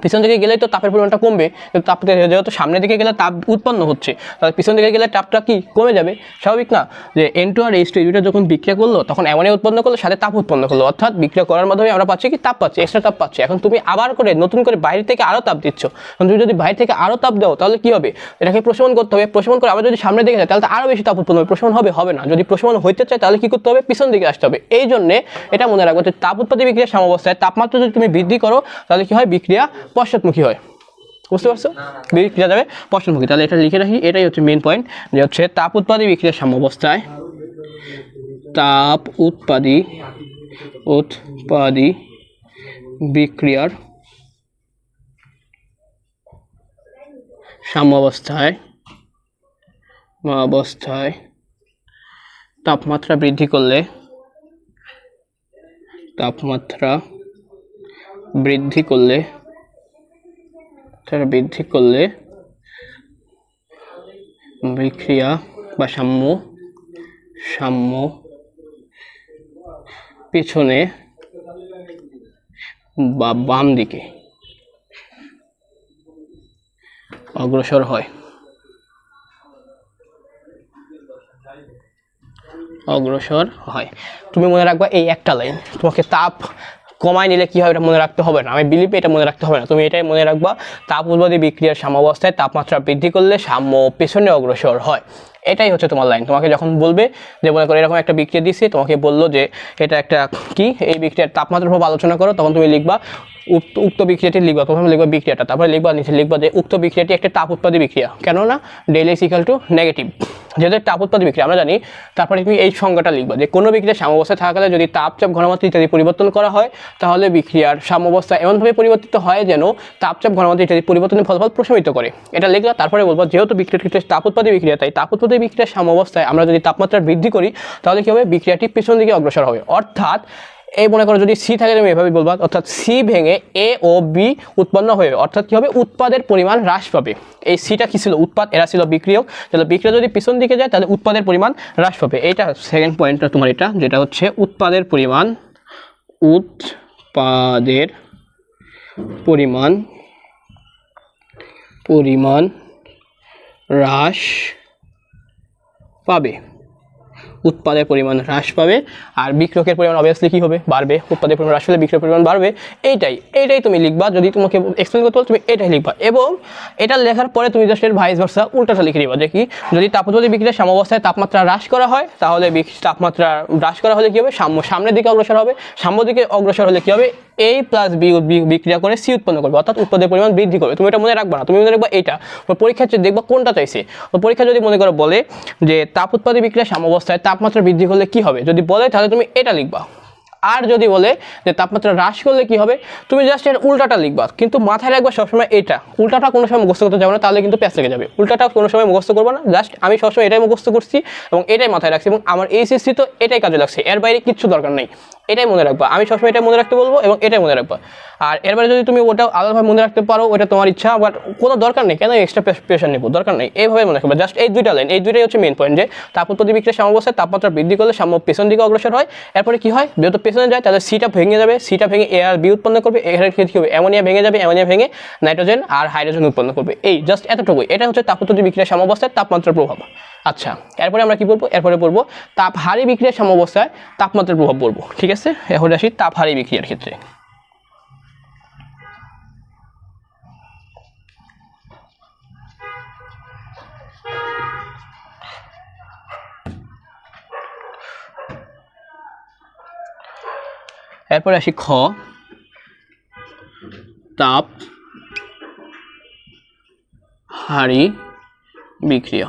পিছন দিকে গেলেই তো তাপের পরিমাণটা কমবে, কিন্তু তাপ যেহেতু সামনের দিকে গেলে তাপ উৎপন্ন হচ্ছে, তাহলে পিছন দিকে গেলে তাপটা কি কমে যাবে, স্বাভাবিক না? যে N2 আর H2 এই দুটো যখন বিক্রিয়া করলো তখন অ্যামোনিয়া উৎপন্ন করলো, সাথে তাপ উৎপন্ন করলো, অর্থাৎ বিক্রিয়া করার মাধ্যমে আমরা পাচ্ছি কি তাপ পাচ্ছি, এক্সট্রা তাপ পাচ্ছি। এখন তুমি আবার করে নতুন করে বাইরে থেকে আরও তাপ দিচ্ছ, তুমি যদি বাইরে থেকে আরও তাপ দাও তাহলে কি হবে, এটাকে প্রশমন করতে হবে, প্রশমন করে আবার যদি সামনে দিকে যায় তাহলে তো আরও বেশি তাপ উৎপন্ন হবে, প্রশমন হবে না। যদি প্রশমন হইতে চায় তাহলে কি করতে হবে, পিছন দিকে আসতে হবে। এই জন্যে এটা মনে রাখবো যে তাপ উৎপাদী বিক্রিয়ার সাম্যাবস্থায় তাপমাত্রা যদি তুমি বৃদ্ধি করো তাহলে কি হয়, বিক্রিয়া পশ্চাৎমুখী হয়। বুঝতে পারছো, বিক্রিয়া যাবে পশ্চাৎমুখী। তাহলে এটা লিখে রাখি, এটাই হচ্ছে মেইন পয়েন্ট, যে হচ্ছে তাপ উৎপাদী বিক্রিয়ার সাম্যাবস্থায় তাপ উৎপাদী বিক্রিয়ার সাম্যাবস্থায় তাপমাত্রা বৃদ্ধি করলে বিক্রিয়া বা সাম্য পেছনে বা বাম দিকে অগ্রসর হয়। তুমি মনে রাখবা এই একটা লাইন, তোমাকে তাপ কমায় নিলে কি হয় এটা মনে রাখতে হবে না, আমি বিলিভ এটা মনে রাখতে হবে না, তুমি এটাই মনে রাখবা, তাপ উৎপাদী বিক্রিয়ার সাম্যাবস্থায় তাপমাত্রা বৃদ্ধি করলে সাম্য পেছনে অগ্রসর হয়। এটাই হচ্ছে তোমার লাইন। তোমাকে যখন বলবে যে মনে করো এরকম একটা বিক্রিয়া দিচ্ছে, তোমাকে বললো যে এটা একটা কি, এই বিক্রিয়ার তাপমাত্রার প্রভাব আলোচনা করো, তখন তুমি লিখবা উক্ত বিক্রিয়াটি লিখবা, প্রথমে লিখবা বিক্রিয়াটা, তারপরে লিখবা নিচে লিখবা যে উক্ত বিক্রিয়াটি একটা তাপ উৎপাদী বিক্রিয়া, কেননা del H equal to negative, যেহেতু তাপ উৎপাদী বিক্রিয়া আমরা জানি। তারপরে তুমি এই সংজ্ঞাটা লিখবা যে কোনো বিক্রিয়ার সাম্যাবস্থায় থাকাকালে যদি তাপচাপ ঘনমাত্রা ইত্যাদি পরিবর্তন করা হয় তাহলে বিক্রিয়ার সাম্যাবস্থা এমনভাবে পরিবর্তিত হয় যেন তাপচাপ ঘনমাত্রা ইত্যাদি পরিবর্তনের ফলাফল প্রশমিত করে। এটা লিখলা, তারপরে বলবো যেহেতু বিক্রিয়ার ক্ষেত্রে তাপ উৎপাদী বিক্রিয়া, তাই তাপ উৎপাদী বিক্রিয়ার সাম্যাবস্থায় আমরা যদি তাপমাত্রা বৃদ্ধি করি তাহলে কি হবে, বিক্রিয়াটি পিছন দিকে অগ্রসর হবে। অর্থাৎ এই মনে করো যদি সি থাকে তুমি এভাবে বলবা, অর্থাৎ সি ভেঙে এ ও বি উৎপন্ন হয়ে, অর্থাৎ কি হবে, উৎপাদের পরিমাণ হ্রাস পাবে। এই সিটা কি ছিল, উৎপাদ, এরা ছিল বিক্রিয়ক, তাহলে বিক্রিয়া যদি পিছন দিকে যায় তাহলে উৎপাদের পরিমাণ হ্রাস পাবে। এইটা সেকেন্ড পয়েন্টটা তোমার, এটা যেটা হচ্ছে উৎপাদের পরিমাণ হ্রাস পাবে, উৎপাদের পরিমাণ হ্রাস পাবে, আর বিক্রিয়কের পরিমাণ অবভিয়াসলি কি হবে, বাড়বে। উৎপাদের পরিমাণ হ্রাস হলে বিক্রিয়কের পরিমাণ বাড়বে। এইটাই তুমি লিখবা। যদি তোমাকে এক্সপ্লেন করতে বলো তুমি এটাই লিখবা, এবং এটা লেখার পরে তুমি জাস্ট এর ভাইস ভার্সা উল্টাটা লিখে দিবা, যে কি, যদি তাপ উৎপাদী বিক্রিয়ার সাম্যাবস্থায় তাপমাত্রা হ্রাস করা হয় তাহলে তাপমাত্রা হ্রাস করা হলে কি হবে, সামনের দিকে অগ্রসর হবে, সাম্য দিকে অগ্রসর হলে কি হবে, A প্লাস বি বিক্রিয়া করে সি উৎপন্ন করবে, অর্থাৎ উৎপাদের পরিমাণ বৃদ্ধি করবে। তুমি এটা মনে রাখবা না, তুমি মনে রাখবা এটা। পরীক্ষার চেয়ে দেখবা কোনটা চাইছে। পরীক্ষা যদি মনে করো বলে যে তাপ উৎপাদী বিক্রিয়া সাম্যাবস্থায় তাপমাত্রা বৃদ্ধি করলে কি হবে, যদি বলে তাহলে তুমি এটা লিখবা। আর যদি বলে যে তাপমাত্রা হ্রাস করলে কি হবে, তুমি জাস্ট এর উল্টাটা লিখবা। কিন্তু মাথায় রাখবা সবসময় এটা, উল্টাটা কোনো সময় মুখস্থ করতে যাবে না, তাহলে কিন্তু প্যাচ লেগে যাবে। উল্টাটা কোনো সময় মুখস্থ করবো না, জাস্ট আমি সবসময় এটাই মুখস্থ করছি এবং এটাই মাথায় রাখছি, এবং আমার এইচএসসি তো এটাই কাজে লাগছে, এর বাইরে কিচ্ছু দরকার নেই। এটাই মনে রাখবা, আমি সবসময় এটাই মনে রাখতে বলবো এবং এটাই মনে রাখবা। আর এর বাইরে যদি তুমি ওটা আলাদাভাবে মনে রাখতে পারো ওটা তোমার ইচ্ছা, বাট কোনো দরকার নেই, কেন এক্সট্রা প্রেশার নেবো, দরকার নেই। এইভাবে মনে রাখবা, জাস্ট এই দুইটা লাইন, এই দুইটাই হচ্ছে মেন পয়েন্ট, যে তাপ উৎপাদী বিক্রিয়ার সাম্যাবস্থায় তাপমাত্রা বৃদ্ধি করলে সাম্য পেছন দিকে অগ্রসর হয়। এরপরে কি হয়, যেহেতু পেছনে যায় তাহলে সিটা ভেঙে যাবে, সিটা ভেঙে এ আর বি উৎপন্ন করবে, এখানে কি হবে, অ্যামোনিয়া ভেঙে যাবে, অ্যামোনিয়া ভেঙে নাইট্রোজেন আর হাইড্রোজেন উৎপন্ন করবে। এই জাস্ট এতটুকুই, এটা হচ্ছে তাপ উৎপাদী বিক্রিয়ার সাম্যাবস্থায় তাপমাত্রার প্রভাব। আচ্ছা, এরপরে আমরা কি বলবো, এরপরে বলবো তাপহারী বিক্রিয়ার সাম্যাবস্থায় তাপমাত্রার প্রভাব বলবো। ঠিক আছে, এখন আসি তাপহারী বিক্রিয়ার ক্ষেত্রে। এরপরে আসি খ, তাপহারী বিক্রিয়া।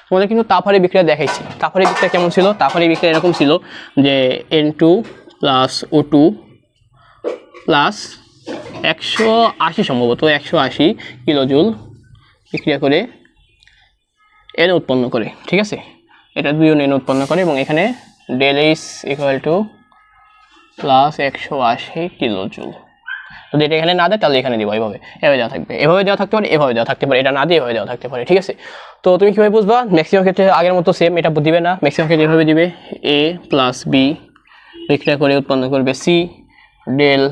তোমাদের কিন্তু তাপহারী বিক্রিয়া দেখাইছি। তাপহারী বিক্রিয়া কেমন ছিল, তাপহারী বিক্রিয়া এরকম ছিল যে N2 প্লাস O2 প্লাস 180 সম্ভবত 180 কিলোজুল বিক্রিয়া করে N উৎপন্ন করে। ঠিক আছে, এটা দুইজন N উৎপন্ন করে, এবং এখানে del H equal to plus 180 kilojoule. যদি এটা এখানে না দেয় তাহলে এখানে দিব, এভাবে দেওয়া থাকবে, এভাবে দেওয়া থাকতে পারে, এভাবে দেওয়া থাকতে পারে, এটা না দিয়ে এভাবে দেওয়া থাকতে পারে। ঠিক আছে, তো তুমি কীভাবে বুঝবা, ম্যাক্সিমাম ক্ষেত্রে আগের মতো সেম, এটা দিবে না, ম্যাক্সিমাম ক্ষেত্রে এভাবে দিবে, A প্লাস বি বিক্রিয়া করে উৎপন্ন করবে C, del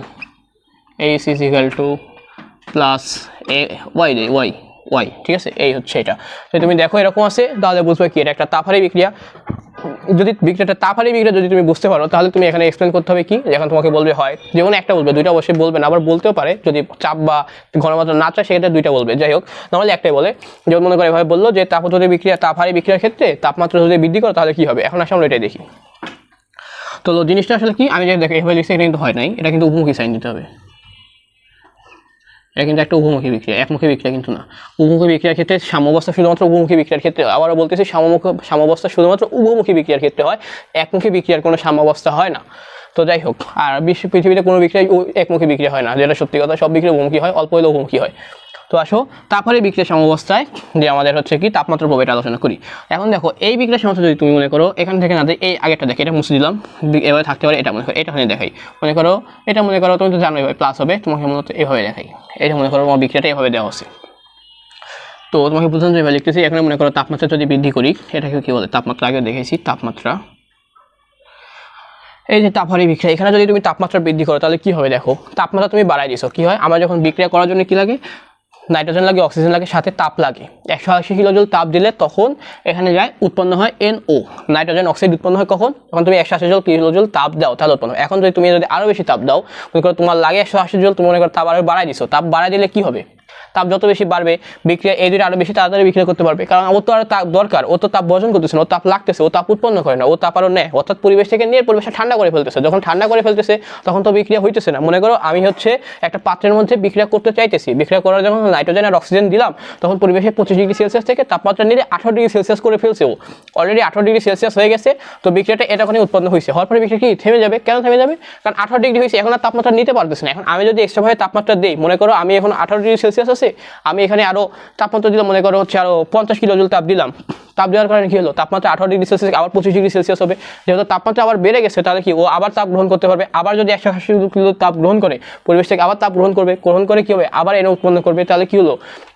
H is equal to plus A Y Y Y, ঠিক আছে, এই হচ্ছে এটা। যদি তুমি দেখো এরকম আছে তাহলে বুঝবে কি এটা একটা তাপহারী বিক্রিয়া। যদি বিক্রিয়াটা তাপহারী বিক্রিয়া যদি তুমি বুঝতে পারো তাহলে তুমি এখানে এক্সপ্লেন করতে হবে কি, যখন তোমাকে বলবে হয় যে কোনো একটা বলবে, দুইটা অবশ্যই বলবে না, আবার বলতেও পারে যদি চাপ বা ঘনমাত্রা না চায় সেক্ষেত্রে দুইটা বলবে। যাই হোক, নর্মালি একটাই বলে। যেমন মনে করে এভাবে বললো যে তাপদ্বয় বিক্রিয়া তাপহারী বিক্রিয়ার ক্ষেত্রে তাপমাত্রা যদি বৃদ্ধি করো তাহলে কি হবে। এখন আসলে আমরা এটাই দেখি। তো জিনিসটা আসলে কি, আমি যেটা দেখি এভাবে লিখছি এটা কিন্তু হয় নাই, এটা কিন্তু উপমুখী সাইন দিতে হবে। এটা কিন্তু একটা উপমুখী বিক্রিয়া, একমুখী বিক্রিয়া কিন্তু না। উপমুখী বিক্রিয়ার ক্ষেত্রে সাম্যাবস্থা শুধুমাত্র উপমুখী বিক্রিয়ার ক্ষেত্রে, আবারও বলতেছি সাম্যাবস্থা শুধুমাত্র উপমুখী বিক্রিয়ার ক্ষেত্রে হয়, একমুখী বিক্রিয়ার কোনো সাম্যাবস্থা হয় না। তো যাই হোক, আর পৃথিবীতে কোনো বিক্রিয়া একমুখী বিক্রিয়া হয় না, যেটা সত্যি কথা। সব বিক্রিয়া উপমুখী হয়, অল্প হলেও উপমুখী হয়। তো আসো তাপহারী বিক্রিয়া সাম্যাবস্থায় যে আমাদের হচ্ছে কি তাপমাত্রার প্রভাবটা আলোচনা করি। এখন দেখো এই বিক্রিয়া সাম্যাবস্থা যদি তুমি মনে করো এখান থেকে না দেয়, এই আগেরটা দেখে এটা মুছে দিলাম, এভাবে থাকতে পারে। এটা মনে করো, এটা দেখাই, মনে করো এটা মনে করো, তুমি তো জানো এভাবে প্লাস হবে, তোমাকে মূলত এভাবে দেখাই। এটা মনে করো তোমার বিক্রিয়াটা এভাবে দেওয়া হচ্ছে। তো তোমাকে বুঝলাম যে এভাবে লিখতেছি। এখানে মনে করো তাপমাত্রা যদি বৃদ্ধি করি, এটাকে কি বলে, তাপমাত্রা আগে দেখেছি, তাপমাত্রা। এই যে তাপহারী বিক্রিয়া, এখানে যদি তুমি তাপমাত্রা বৃদ্ধি করো তাহলে কি হবে, দেখো তাপমাত্রা তুমি বাড়াই দিছো। কি হয়, আমরা যখন বিক্রিয়া করার জন্য কি লাগে, নাইট্রোজেন লাগে, অক্সিজেন লাগে, সাথে তাপ লাগে। 180 কিলোজুল তাপ দিলে তখন এখানে যায় উৎপন্ন হয় NO, নাইট্রোজেন অক্সাইড উৎপন্ন হয় কখন, যখন তুমি 180 কিলোজুল তাপ দাও তাহলে উৎপন্ন হয়। এখন তুমি যদি আরও বেশি তাপ দাও, মনে করো তোমার লাগে 180 জুল, তুমি মনে করো তাপ আরও বাড়াই দিছো। তাপ বাড়াই দিলে কি হবে, তাপ যত বেশি বাড়বে বিক্রিয়া এই দুটো আরও বেশি তাড়াতাড়ি বিক্রিয়া করতে পারবে, কারণ ওর তো আরও তাপ দরকার, ও তো তাপ বর্জন করতেছে না, ও তাপ লাগতেছে, ও তাপ উৎপন্ন করে না, ও তাপ আরও নেয়, অর্থাৎ পরিবেশ থেকে নিয়ে পরিবেশটা ঠান্ডা করে ফেলতেছে। যখন ঠান্ডা করে ফেলতেছে তখন তো বিক্রিয়া হইতেছে না। মনে করো আমি হচ্ছে একটা পাত্রের মধ্যে বিক্রিয়া করতে চাইতেছি, বিক্রিয়া করার যখন নাইট্রোজেন আর অক্সিজেন দিলাম তখন পরিবেশে 25 ডিগ্রি সেলসিয়াস থেকে তাপমাত্রা নিয়ে 18 ডিগ্রি সেলসিয়াস করে ফেলছে, ও অলরেডি 18 ডিগ্রি সেলসিয়াস হয়ে গেছে। তো বিক্রিয়াটা এতখানি উৎপন্ন হয়েছে, হওয়ার পরে বিক্রিয়া কি থেমে যাবে। কেন থেমে যাবে, কারণ 18 ডিগ্রি হয়েছে, এখন আর তাপমাত্রা নিতে পারতেছে না। এখন আমি যদি এক্সট্রাভাবে তাপমাত্রা দিই, মনে করো আমি এখন 18 ডিগ্রি সেলসিয়াস আছে, আমি এখানে আরও তাপমাত্রা দিলাম, মনে করো হচ্ছে আরও 50 কিলোজুল তাপ দিলাম। তাপ দেওয়ার কারণে কি হলো, তাপমাত্রা 18 ডিগ্রি সেলসিয়াস আবার 25 ডিগ্রি সেলসিয়াস হবে। যেহেতু তাপমাত্রা আবার বেড়ে গেছে তাহলে কি ও আবার তাপ গ্রহণ করতে পারবে। আবার যদি 180 কিলো তাপ গ্রহণ করে, পরিবেশ থেকে আবার তাপ গ্রহণ করবে, গ্রহণ করে কি হবে, আবার এনে উৎপন্ন করবে। তাহলে কি হলো,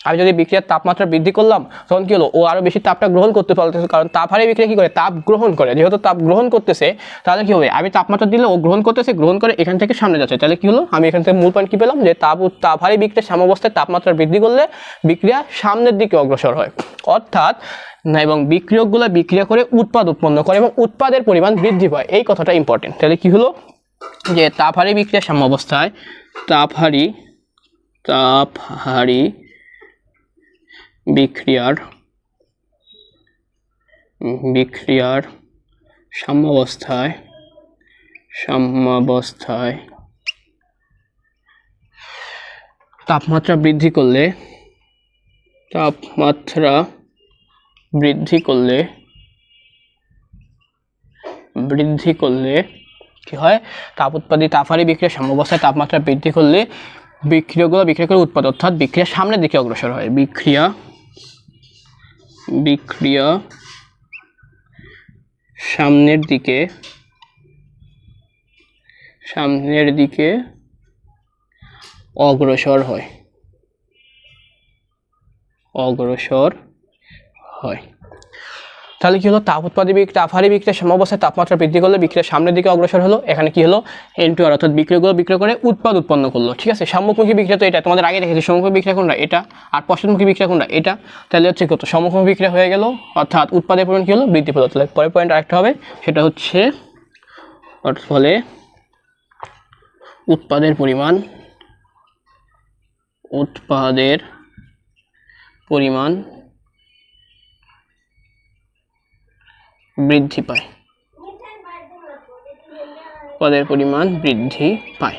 আমি যদি বিক্রিয়ার তাপমাত্রা বৃদ্ধি করলাম তখন কি হলো, ও আরও বেশি তাপটা গ্রহণ করতে পারতেছে, কারণ তাপহারী বিক্রিয়া কি করে, তাপ গ্রহণ করে। যেহেতু তাপ গ্রহণ করতেছে তাহলে কি হবে, আমি তাপমাত্রা দিলে ও গ্রহণ করতেছে, গ্রহণ করে এখান থেকে সামনে যাচ্ছে। তাহলে কি হলো, আমি এখান থেকে মূল পয়েন্ট কি পেলাম, যে তাপহারী বিক্রিয়ার সাম্যাবস্থায় তাপমাত্রা বৃদ্ধি করলে বিক্রিয়া সামনের দিকে অগ্রসর হয়, অর্থাৎ না, এবং বিক্রিয়কগুলো বিক্রিয়া করে উৎপাদ উৎপন্ন করে এবং উৎপাদের পরিমাণ বৃদ্ধি পায়। এই কথাটা ইম্পর্টেন্ট। তাহলে কি হলো, যে তাপহারী বিক্রিয়ার সাম্যাবস্থায় তাপহারী বিক্রিয়ার সাম্যাবস্থায় তাপমাত্রা বৃদ্ধি করলে কি হয়, তাপহারী বিক্রিয়ার সাম্যাবস্থায় তাপমাত্রা বৃদ্ধি করলে বিক্রিয়াগুলো বিক্রিয়া করে উৎপাদ, অর্থাৎ বিক্রিয়া সামনের দিকে অগ্রসর হয়। বিক্রিয়া সামনের দিকে অগ্রসর হয়। তাহলে কি হলো, তাপহারী বিক্রিয়ার সাম্যাবস্থায় তাপমাত্রা বৃদ্ধি করলে বিক্রিয়া সামনের দিকে অগ্রসর হলো। এখানে কি হলো, N2R, অর্থাৎ বিক্রিয়াগুলো বিক্রিয়া করে উৎপাদ উৎপন্ন করলো। ঠিক আছে, সম্মুখমুখী বিক্রিয়া তো এটা তোমাদের আগে দেখেছি, সম্মুখমুখী বিক্রিয়া কোনটা, এটা, আর পশ্চাৎমুখী বিক্রিয়া কোনটা, এটা। তাহলে হচ্ছে কত, সম্মুখমুখী বিক্রিয়া হয়ে গেল, অর্থাৎ উৎপাদের পরিমাণ কি হলো, বৃদ্ধি পেল। তাহলে পরের পয়েন্ট আরেকটা হবে, সেটা হচ্ছে ফলে উৎপাদের পরিমাণ বৃদ্ধি পায়,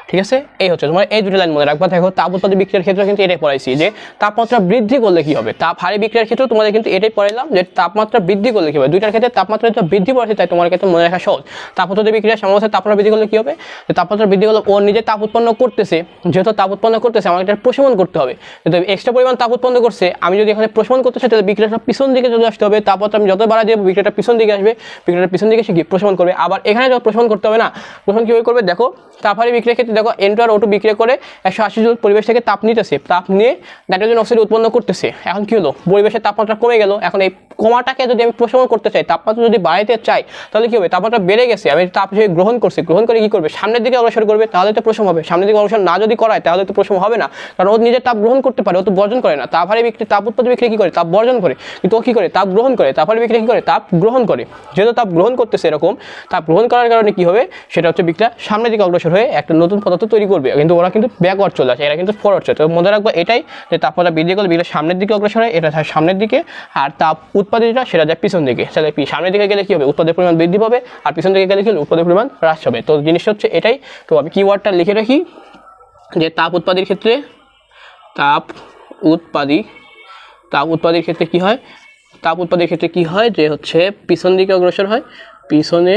ঠিক আছে। এই হচ্ছে তোমার এই দুটো লাইন মনে রাখবা। দেখো তাপ উৎপাদী বিক্রিয়ার ক্ষেত্রে কিন্তু এটাই পড়াইছি যে তাপমাত্রা বৃদ্ধি করলে কি হবে, তাপহারী বিক্রিয়ার ক্ষেত্রে তোমাদের কিন্তু এটাই পড়াইলাম যে তাপমাত্রা বৃদ্ধি করলে কি হবে। দুইটার ক্ষেত্রে তাপমাত্রা যেটা বৃদ্ধি পড়াচ্ছে তাই তোমার ক্ষেত্রে মনে রাখা সহজ। তাপ উৎপাদী বিক্রিয়ার সাম্যাবস্থায় তাপমাত্রা বৃদ্ধি করলে কি হবে, যে তাপমাত্রা বৃদ্ধি করলে ও নিজে তাপ উৎপন্ন করতেছে, যেহেতু তাপ উৎপন্ন করতেছে আমাকে এটা প্রশমন করতে হবে। যদি এক্সট্রা পরিমাণ তাপ উৎপন্ন করছে, আমি যদি এখানে প্রশমন করতে চাই তাহলে বিক্রিয়াটা পিছন দিকে চলে আসতে হবে। তাপমাত্রা আমি যত বাড়া দেবো বিক্রিয়াটা পিছন দিকে আসবে, বিক্রিয়াটা পিছন দিকে এসে কি প্রশমন করবে। আবার এখানে যখন প্রশমন করতে হবে না, প্রশমন কীভাবে করবে, দেখো তাপহারী বিক্রিয়ার ক্ষেত্রে দেখো N2 আর O2 বিক্রিয়া করে 180 জুল পরিবেশ থেকে তাপ নিতেছে, তাপ নিয়ে নাইট্রোজেন অক্সাইড উৎপন্ন করতেছে। এখন কি হলো, পরিবেশের তাপমাত্রা কমে গেল। এখন এই কমাটাকে যদি আমি প্রশমন করতে চাই, তাপমাত্রা যদি বাড়াইতে চাই, তাহলে কি হবে, তাপমাত্রা বেড়ে গেছে, আমি তাপ যদি গ্রহণ করছি, গ্রহণ করে কি করবে, সামনের দিকে অগ্রসর করবে, তাহলে তো প্রশম হবে। সামনের দিকে অগ্রসর না যদি করায় তাহলে তো প্রশম হবে না, কারণ ও নিজের তাপ গ্রহণ করতে পারে, ও তো বর্জন করে না। তাপ হারে বিক্রিয়া, তাপ উৎপাদন বিক্রিয়া কি করে, তাপ বর্জন করে, কিন্তু ও কি করে, তাপ গ্রহণ করে। তাপ হারে বিক্রিয়া কি করে, তাপ গ্রহণ করে। যেহেতু তাপ গ্রহণ করতেছে, এরকম তাপ গ্রহণ করার কারণে কি হবে, সেটা হচ্ছে বিক্রিয়া সামনের দিকে অগ্রসর হয়ে একটা নতুন পদার্থ তৈরি করবে, কিন্তু ওরা কিন্তু ব্যাকওয়ার্ড চলে আসে, এরা কিন্তু ফরওয়ার্ড চলে। তো মনে রাখবো এটাই, যে তাপমাত্রা বৃদ্ধি করলে বিক্রিয়া সামনের দিকে অগ্রসর হয়, এটা থাকে সামনের দিকে, আর তাপ উৎপাদিতটা সেটা যায় পিছন দিকে। তাহলে সামনের দিকে গেলে কি হবে, উৎপাদের পরিমাণ বৃদ্ধি পাবে, আর পিছন দিকে গেলে কি হবে, উৎপাদের পরিমাণ হ্রাস হবে। তো জিনিসটা হচ্ছে এটাই। তো আমি কিওয়ার্ডটা লিখে রাখি যে তাপ উৎপাদির ক্ষেত্রে, তাপ উৎপাদির ক্ষেত্রে কি হয়, তাপ উৎপাদের ক্ষেত্রে কি হয়, যে হচ্ছে পিছন দিকে অগ্রসর হয়, পিছনে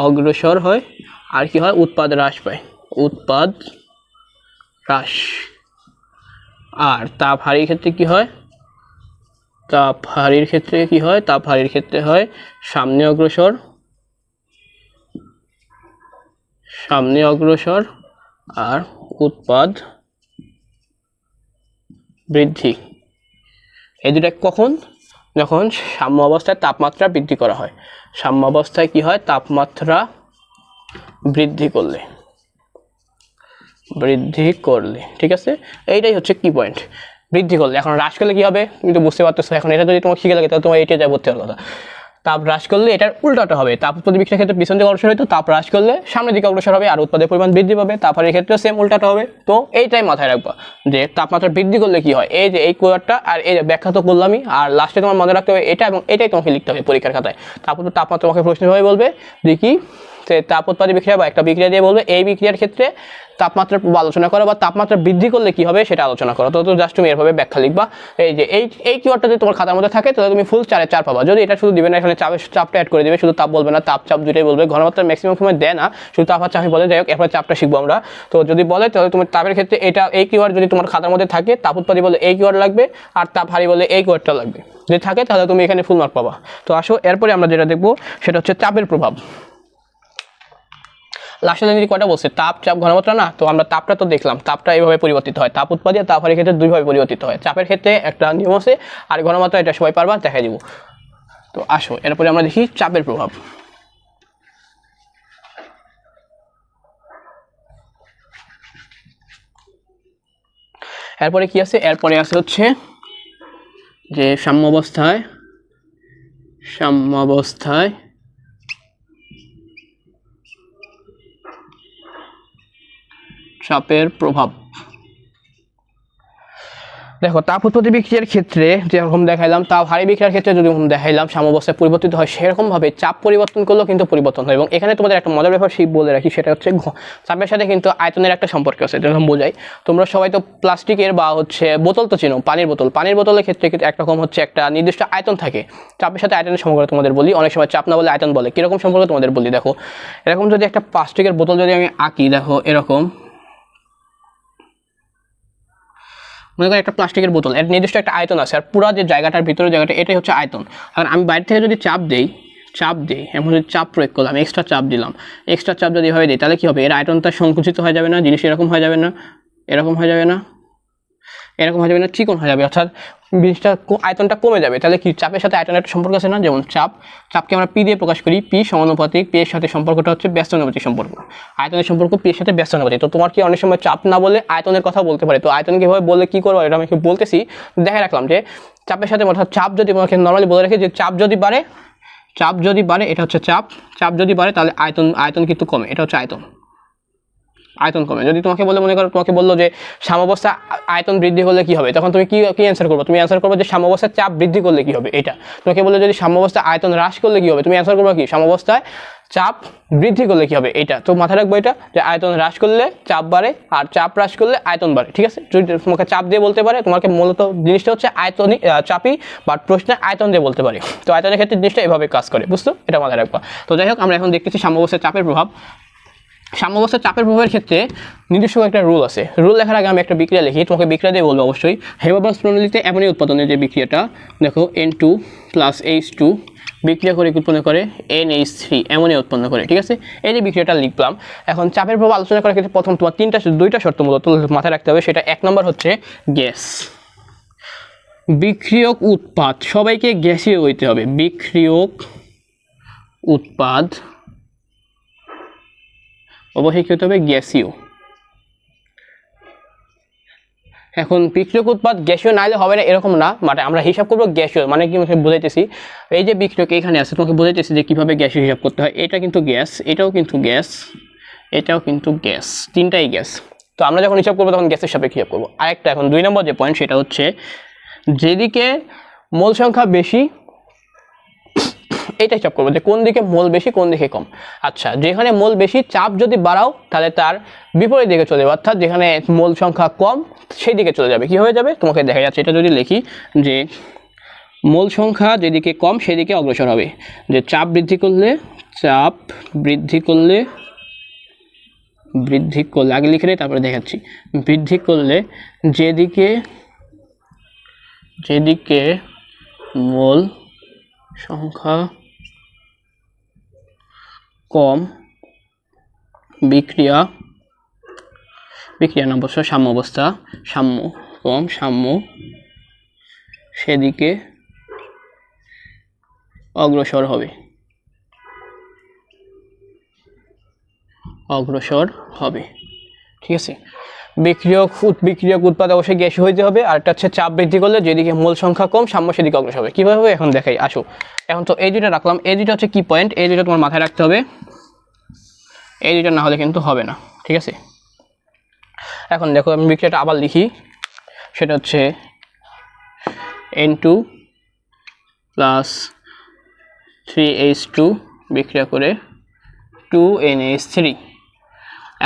অগ্রসর হয়, আর কি হয়, উৎপাদ হ্রাস পায়, উৎপাদ হ্রাস। আর তাপ হারির ক্ষেত্রে কি হয়, তাপ হারির ক্ষেত্রে হয় সামনে অগ্রসর আর উৎপাদ বৃদ্ধি। এই দুটা কখন, যখন সাম্য অবস্থায় তাপমাত্রা বৃদ্ধি করা হয়। সাম্য অবস্থায় কি হয়, তাপমাত্রা বৃদ্ধি করলে, ঠিক আছে, এইটাই হচ্ছে কি পয়েন্ট, বৃদ্ধি করলে। এখন হ্রাস করলে কি হবে, তুমি তো বুঝতে পারতেছো। এখন এটা যদি তোমার শিখে লাগে তাহলে তোমার এটা যা ভর্তি হওয়ার কথা। তাপ হ্রাস করলে এটার উল্টাটা হবে, তাপ উৎপাদন বিক্রিয়ার ক্ষেত্রে পিছন দিকে অগ্রসর হইতো, তাপ হ্রাস করলে সামনের দিকে অগ্রসর হবে আর উৎপাদের পরিমাণ বৃদ্ধি পাবে। তাপ হারের ক্ষেত্রে সেম উল্টাটা হবে। তো এইটাই মাথায় রাখবা যে তাপমাত্রা বৃদ্ধি করলে কি হয়, এই যে এই কোয়ারটা আর এই যে ব্যাখ্যা তো করলামই, আর লাস্টে তোমার মনে রাখতে হবে এটা, এবং এটাই তোমাকে লিখতে হবে পরীক্ষার খাতায়। তাপমাত্রা তোমাকে প্রশ্নভাবে বলবে যে কি, তাপ উৎপাদী বিক্রিয়া বা একটা বিক্রিয়া দিয়ে বলবে এই বিক্রিয়ার ক্ষেত্রে তাপমাত্রা আলোচনা করো, বা তাপমাত্রা বৃদ্ধি করলে কি হবে সেটা আলোচনা করো। তো জাস্ট তুমি এভাবে ব্যাখ্যা লিখবা। এই যে এই কিওয়ার্ডটা যদি তোমার খাতার মধ্যে থাকে তাহলে তুমি ফুল 4 এ 4 পাবা। যদি এটা শুধু দিবে না, এখানে চাপটা অ্যাড করে দিবে, শুধু তাপ বলবে না, চাপ দুটোই বলবে। ঘনমাত্রা ম্যাক্সিমাম সময় দেয় না, শুধু তাপ আর চাপই বলে। যাই হোক, এরপর চাপটা শিখবো আমরা। তো যদি বলে তাহলে তোমার তাপের ক্ষেত্রে এটা এই কিওয়ার্ড যদি তোমার খাতার মধ্যে থাকে, তাপ উৎপাদী বলে এই কিওয়ার্ড লাগবে, আর তাপ হারি বলে এই কিওয়ার্ডটা লাগবে। যদি থাকে তাহলে তুমি এখানে ফুল মার্ক পাবা। তো আসো এরপরে আমরা যেটা দেখবো সেটা হচ্ছে চাপের প্রভাব। লাস্টে যদি কয়টা বলছে, তাপ, চাপ, ঘনমাত্রা না। তো আমরা তাপটা তো দেখলাম, তাপটা এইভাবে পরিবর্তিত হয়, তাপ উৎপাদী আর তাপ হারের ক্ষেত্রে দুইভাবে পরিবর্তিত হয়। চাপের ক্ষেত্রে একটা নিয়ম আছে, আর ঘনমাত্রা এটা সবাই পারবা, দেখাই দিব। তো আসো এরপরে আমরা দেখি চাপের প্রভাব। এরপরে কি আছে, এরপরে আছে হচ্ছে যে সাম্য অবস্থায় চাপের প্রভাব। দেখো, তাপ উৎপত্তি বিক্রিয়ার ক্ষেত্রে যেরকম দেখাইলাম, তাপ হারি বিক্রিয়ার ক্ষেত্রে যদি দেখাইলাম সাম্যাবস্থায় পরিবর্তিত হয়, সেরকমভাবে চাপ পরিবর্তন করলেও কিন্তু পরিবর্তন হয়। এবং এখানে তোমাদের একটা মজার ব্যাপার সেই বলে রাখি, সেটা হচ্ছে চাপের সাথে কিন্তু আয়তনের একটা সম্পর্ক আছে। যেরকম বোঝাই, তোমরা সবাই তো প্লাস্টিকের বা হচ্ছে বোতল তো চিনো, পানির বোতলের ক্ষেত্রে কিন্তু একরকম হচ্ছে একটা নির্দিষ্ট আয়তন থাকে। চাপের সাথে আয়তনের সম্পর্ক তোমাদের বলি, অনেক সময় চাপ না বলে আয়তন বলে। কীরকম সম্পর্ক তোমাদের বলি, দেখো এরকম যদি একটা প্লাস্টিকের বোতল যদি আমি আঁকি, দেখো এরকম মনে করি একটা প্লাস্টিকের বোতল, এর নির্দিষ্ট একটা আয়তন আছে, আর পুরো যে জায়গাটার ভিতরে জায়গাটা এটাই হচ্ছে আয়তন। আর আমি বাইরে থেকে যদি চাপ দিই, এমন যদি চাপ প্রয়োগ করলাম, এক্সট্রা চাপ দিলাম, এক্সট্রা চাপ যদি হয়ে দিই, তাহলে কি হবে, এর আয়তনটা সংকুচিত হয়ে যাবে না, জিনিস এরকম হয়ে যাবে না, এরকম হয়ে যাবে না, চিকন হয়ে যাবে, অর্থাৎ জিনিসটা আয়তনটা কমে যাবে। তাহলে কি, চাপের সাথে আয়তনের একটা সম্পর্ক আছে না। যেমন চাপকে আমরা পি দিয়ে প্রকাশ করি, পি সমানুপাতিক, পি এর সাথে সম্পর্কটা হচ্ছে ব্যস্তানুপাতিক সম্পর্ক, আয়তনের সম্পর্ক পি এর সাথে ব্যস্তানুপাতিক। তো তোমার কি অনেক সময় চাপ না বলে আয়তনের কথা বলতে পারে। তো আয়তন কিভাবে বললে কি করবো, এটা আমি বলতেছি, দেখে রাখলাম যে চাপের সাথে, অর্থাৎ চাপ যদি তোমাকে নর্মালি বলে রাখি যে চাপ যদি বাড়ে, এটা হচ্ছে চাপ যদি বাড়ে তাহলে আয়তন কিন্তু কমে, এটা হচ্ছে আয়তন কমে। যদি তোমাকে বলে, মনে করো তোমাকে বললো যে সাম্যাবস্থা আয়তন বৃদ্ধি করলে কি হবে, তখন তুমি কি অ্যান্সার করবে, তুমি অ্যান্সার করবে যে সাম্যাবস্থায় চাপ বৃদ্ধি করলে কি হবে। এটা তোমাকে বলে যদি সাম্যাবস্থায় আয়তন হ্রাস করলে কি হবে, তুমি অ্যান্সার করবে কি, সাম্যাবস্থায় চাপ বৃদ্ধি করলে কি হবে। এটা তো মাথায় রাখবো, এটা যে আয়তন হ্রাস করলে চাপ বাড়ে, আর চাপ হ্রাস করলে আয়তন বাড়ে। ঠিক আছে, যদি তোমাকে চাপ দিয়ে বলতে পারে, তোমাকে মূলত জিনিসটা হচ্ছে আয়তনই চাপই, বাট প্রশ্নে আয়তন দিয়ে বলতে পারে। তো আয়তনের ক্ষেত্রে জিনিসটা এভাবে কাজ করে, বুঝতো, এটা মাথায় রাখবা। তো যাই হোক, আমরা এখন দেখতেছি সাম্যাবস্থায় চাপের প্রভাব। সাম্যাবস্থায় চাপের প্রভাবের ক্ষেত্রে নির্দিষ্ট একটা রুল আছে। রুল লেখার আগে আমি একটা বিক্রিয়া লিখি, তোমাকে বিক্রিয়া দিয়ে বলবো অবশ্যই। হেবাবাস প্রণালীতে অ্যামোনিয়া উৎপাদনের যে বিক্রিয়াটা, দেখো N2 + H2 বিক্রিয়া করে উৎপন্ন করে NH3 অ্যামোনিয়া উৎপন্ন করে। ঠিক আছে, এই যে বিক্রিয়াটা লিখলাম। এখন চাপের প্রভাব আলোচনা করার ক্ষেত্রে প্রথম তোমার দুইটা শর্ত মূলত মাথায় রাখতে হবে। সেটা 1 নম্বর হচ্ছে গ্যাস, বিক্রিয়ক উৎপাদ সবাইকে গ্যাসীয় হইতে হবে। বিক্রিয়ক উৎপাদ অবশ্যই কী হতে হবে? গ্যাসীয়। এখন বিক্রিয়ক উৎপাদ গ্যাসীয় না হলে হবে না এরকম না, মানে আমরা হিসাব করবো গ্যাসীয়, মানে কি বোঝাইতেছি, এই যে বিক্রিয়ক এখানে আছে তোমাকে বোঝাইতেছি যে কীভাবে গ্যাসীয় হিসাব করতে হয়। এটা কিন্তু গ্যাস, এটাও কিন্তু গ্যাস, এটাও কিন্তু গ্যাস, তিনটাই গ্যাস। তো আমরা যখন হিসাব করবো তখন গ্যাসের সাপেক্ষে হিসাব করবো। আরেকটা এখন 2 নম্বর যে পয়েন্ট সেটা হচ্ছে যেদিকে মোল সংখ্যা বেশি এটা হিসাব করবো যে কোন দিকে মোল বেশি কোন দিকে কম। আচ্ছা, যেখানে মোল বেশি চাপ যদি বাড়াও তাহলে তার বিপরীত দিকে চলে যাবে, অর্থাৎ যেখানে মোল সংখ্যা কম সেই দিকে চলে যাবে। কি হয়ে যাবে তোমাকে দেখা যাচ্ছে, এটা যদি লিখি যে মোল সংখ্যা যেদিকে কম সেদিকে অগ্রসর হবে। যে চাপ বৃদ্ধি করলে আগে লিখে নেই তারপরে দেখাচ্ছি। বৃদ্ধি করলে যেদিকে মোল সংখ্যা কম বিক্রিয়া না অবশ্য সাম্য অবস্থা, সাম্য সেদিকে অগ্রসর হবে। ঠিক আছে, বিক্রিয়ক উৎপাদ অবশ্যই গ্যাসীয় হইতে হবে। আর একটা হচ্ছে চাপ বৃদ্ধি করলে যেদিকে মোল সংখ্যা কম সাম্য সেদিকে অগ্রসর হবে। কীভাবে হবে এখন দেখাই, আসো। এখন তো এই দুইটা রাখলাম, এই দুইটা হচ্ছে কি পয়েন্ট, এই দুইটা তোমার মাথায় রাখতে হবে, এই দুইটা না হলে কিন্তু হবে না। ঠিক আছে, এখন দেখো আমি বিক্রিয়াটা আবার লিখি, সেটা হচ্ছে N2 + 3H2 বিক্রিয়া করে 2NH3।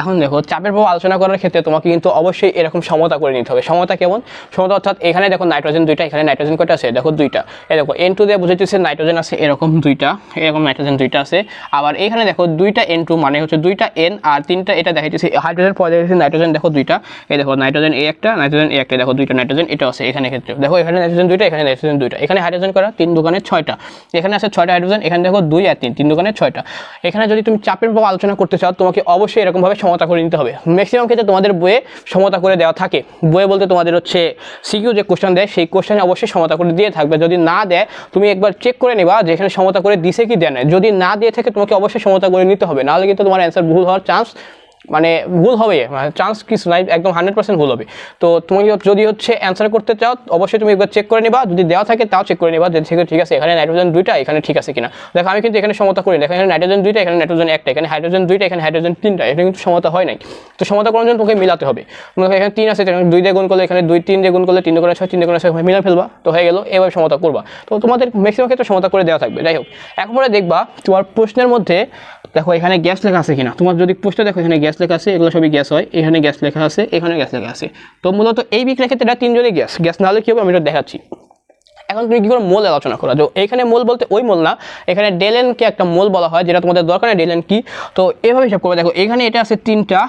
এখন দেখো চাপের প্রভাব আলোচনা করার ক্ষেত্রে তোমাকে কিন্তু অবশ্যই এরকম সমতা করে নিতে হবে। সমতা কেমন? সমতা অর্থাৎ এখানে দেখো নাইট্রোজেন দুইটা, এখানে নাইট্রোজেন কয়টা আছে? দেখো দুইটা। এই দেখো N2 দিয়ে বুঝাইতেছে নাইট্রোজেন আছে এরকম দুইটা, এরকম নাইট্রোজেন দুইটা আছে। আবার এখানে দেখো দুইটা N2 মানে হচ্ছে দুইটা N আর তিনটা এটা দেখাইতেছি হাইড্রোজেন, পরে দেখাইতেছি নাইট্রোজেন, দেখো দুইটা। এই দেখো নাইট্রোজেন এ একটা, নাইট্রোজেন এ একটা, দেখো দুইটা নাইট্রোজেন এটা আছে এখানে ক্ষেত্রে। দেখো এখানে নাইট্রোজেন দুইটা, এখানে নাইট্রোজেন দুইটা, এখানে হাইড্রোজেন করা 3 দোকানে 6টা, এখানে আছে 6টা হাইড্রোজেন, এখানে দেখো 2 আর 3, 3 দোকানে 6টা। এখানে যদি তুমি চাপের প্রভাব আলোচনা করতে চাও তোমাকে অবশ্যই এরকমভাবে সমতা করে নিতে হবে। ম্যাক্সিমাম ক্ষেত্রে তোমাদের বইয়ে সমতা করে দেওয়া থাকে। বইয়ে বলতে তোমাদের হচ্ছে সিকিউ যে কোশ্চেন দেয় সেই কোশ্চেনে অবশ্যই সমতা করে দিয়ে থাকবে। যদি না দেয় তুমি একবার চেক করে নেবা যে এখানে সমতা করে দিছে কি দেয় না। যদি না দিয়ে থাকে তোমাকে অবশ্যই সমতা করে নিতে হবে, নাহলে কিন্তু তোমার অ্যান্সার ভুল হওয়ার চান্স, মানে ভুল হবে, মানে চান্স কিছু নাই, একদম 100% ভুল হবে। তো তুমি যদি হচ্ছে অ্যান্সার করতে চাও অবশ্যই তুমি একবার চেক করে নিবা, যদি দেওয়া থাকে তাও চেক করে নিবা যে ঠিক আছে এখানে নাইট্রোজেন দুইটা, এখানে ঠিক আছে কিনা। দেখো আমি কিন্তু এখানে সমতা করি, দেখো এখানে নাইট্রোজেন দুইটা, এখানে নাইট্রোজেন একটা, এখানে হাইড্রোজেন দুইটা, এখানে হাইড্রোজেন তিনটা, এটা কিন্তু সমতা হয় নাই। তো সমতা করার জন্য তোমাকে মিলাতে হবে। এখানে 3 আছে, এখানে 2 দিয়ে গুণ করলে, এখানে 2 3 দিয়ে গুণ করলে 3 দুগুণে 6, 3 দুগুণে 6 মিলে ফেলবা, তো হয়ে গেল। এভাবে সমতা করবা। তো তোমাদের ম্যাক্সিমাম ক্ষেত্রে সমতা করে দেওয়া থাকবে। যাই হোক, এখন পরে দেখবা তোমার প্রশ্নের মধ্যে দেখো এখানে গ্যাস লেখা আছে কিনা। তোমার যদি প্রশ্নে দেখো এখানে গ্যাস লেখা আছে, এগুলো সবই গ্যাস হয়, এখানে গ্যাস লেখা আছে, এখানে গ্যাস লেখা আছে। তো মূলত এই বিক্রিয়ার ক্ষেত্রে এটা 3জনই গ্যাস না হলে কি হবে আমি এটা দেখাচ্ছি। এখন তুমি কি করে মোল আলোচনা করো, যে এখানে মোল বলতে ওই মোল না, এখানে ডেলেনকে একটা মোল বলা হয়, যেটা তোমাদের দরকার নেই ডেলেন কি। তো এভাবে হিসাব করবে, দেখো এখানে এটা আছে 3টা,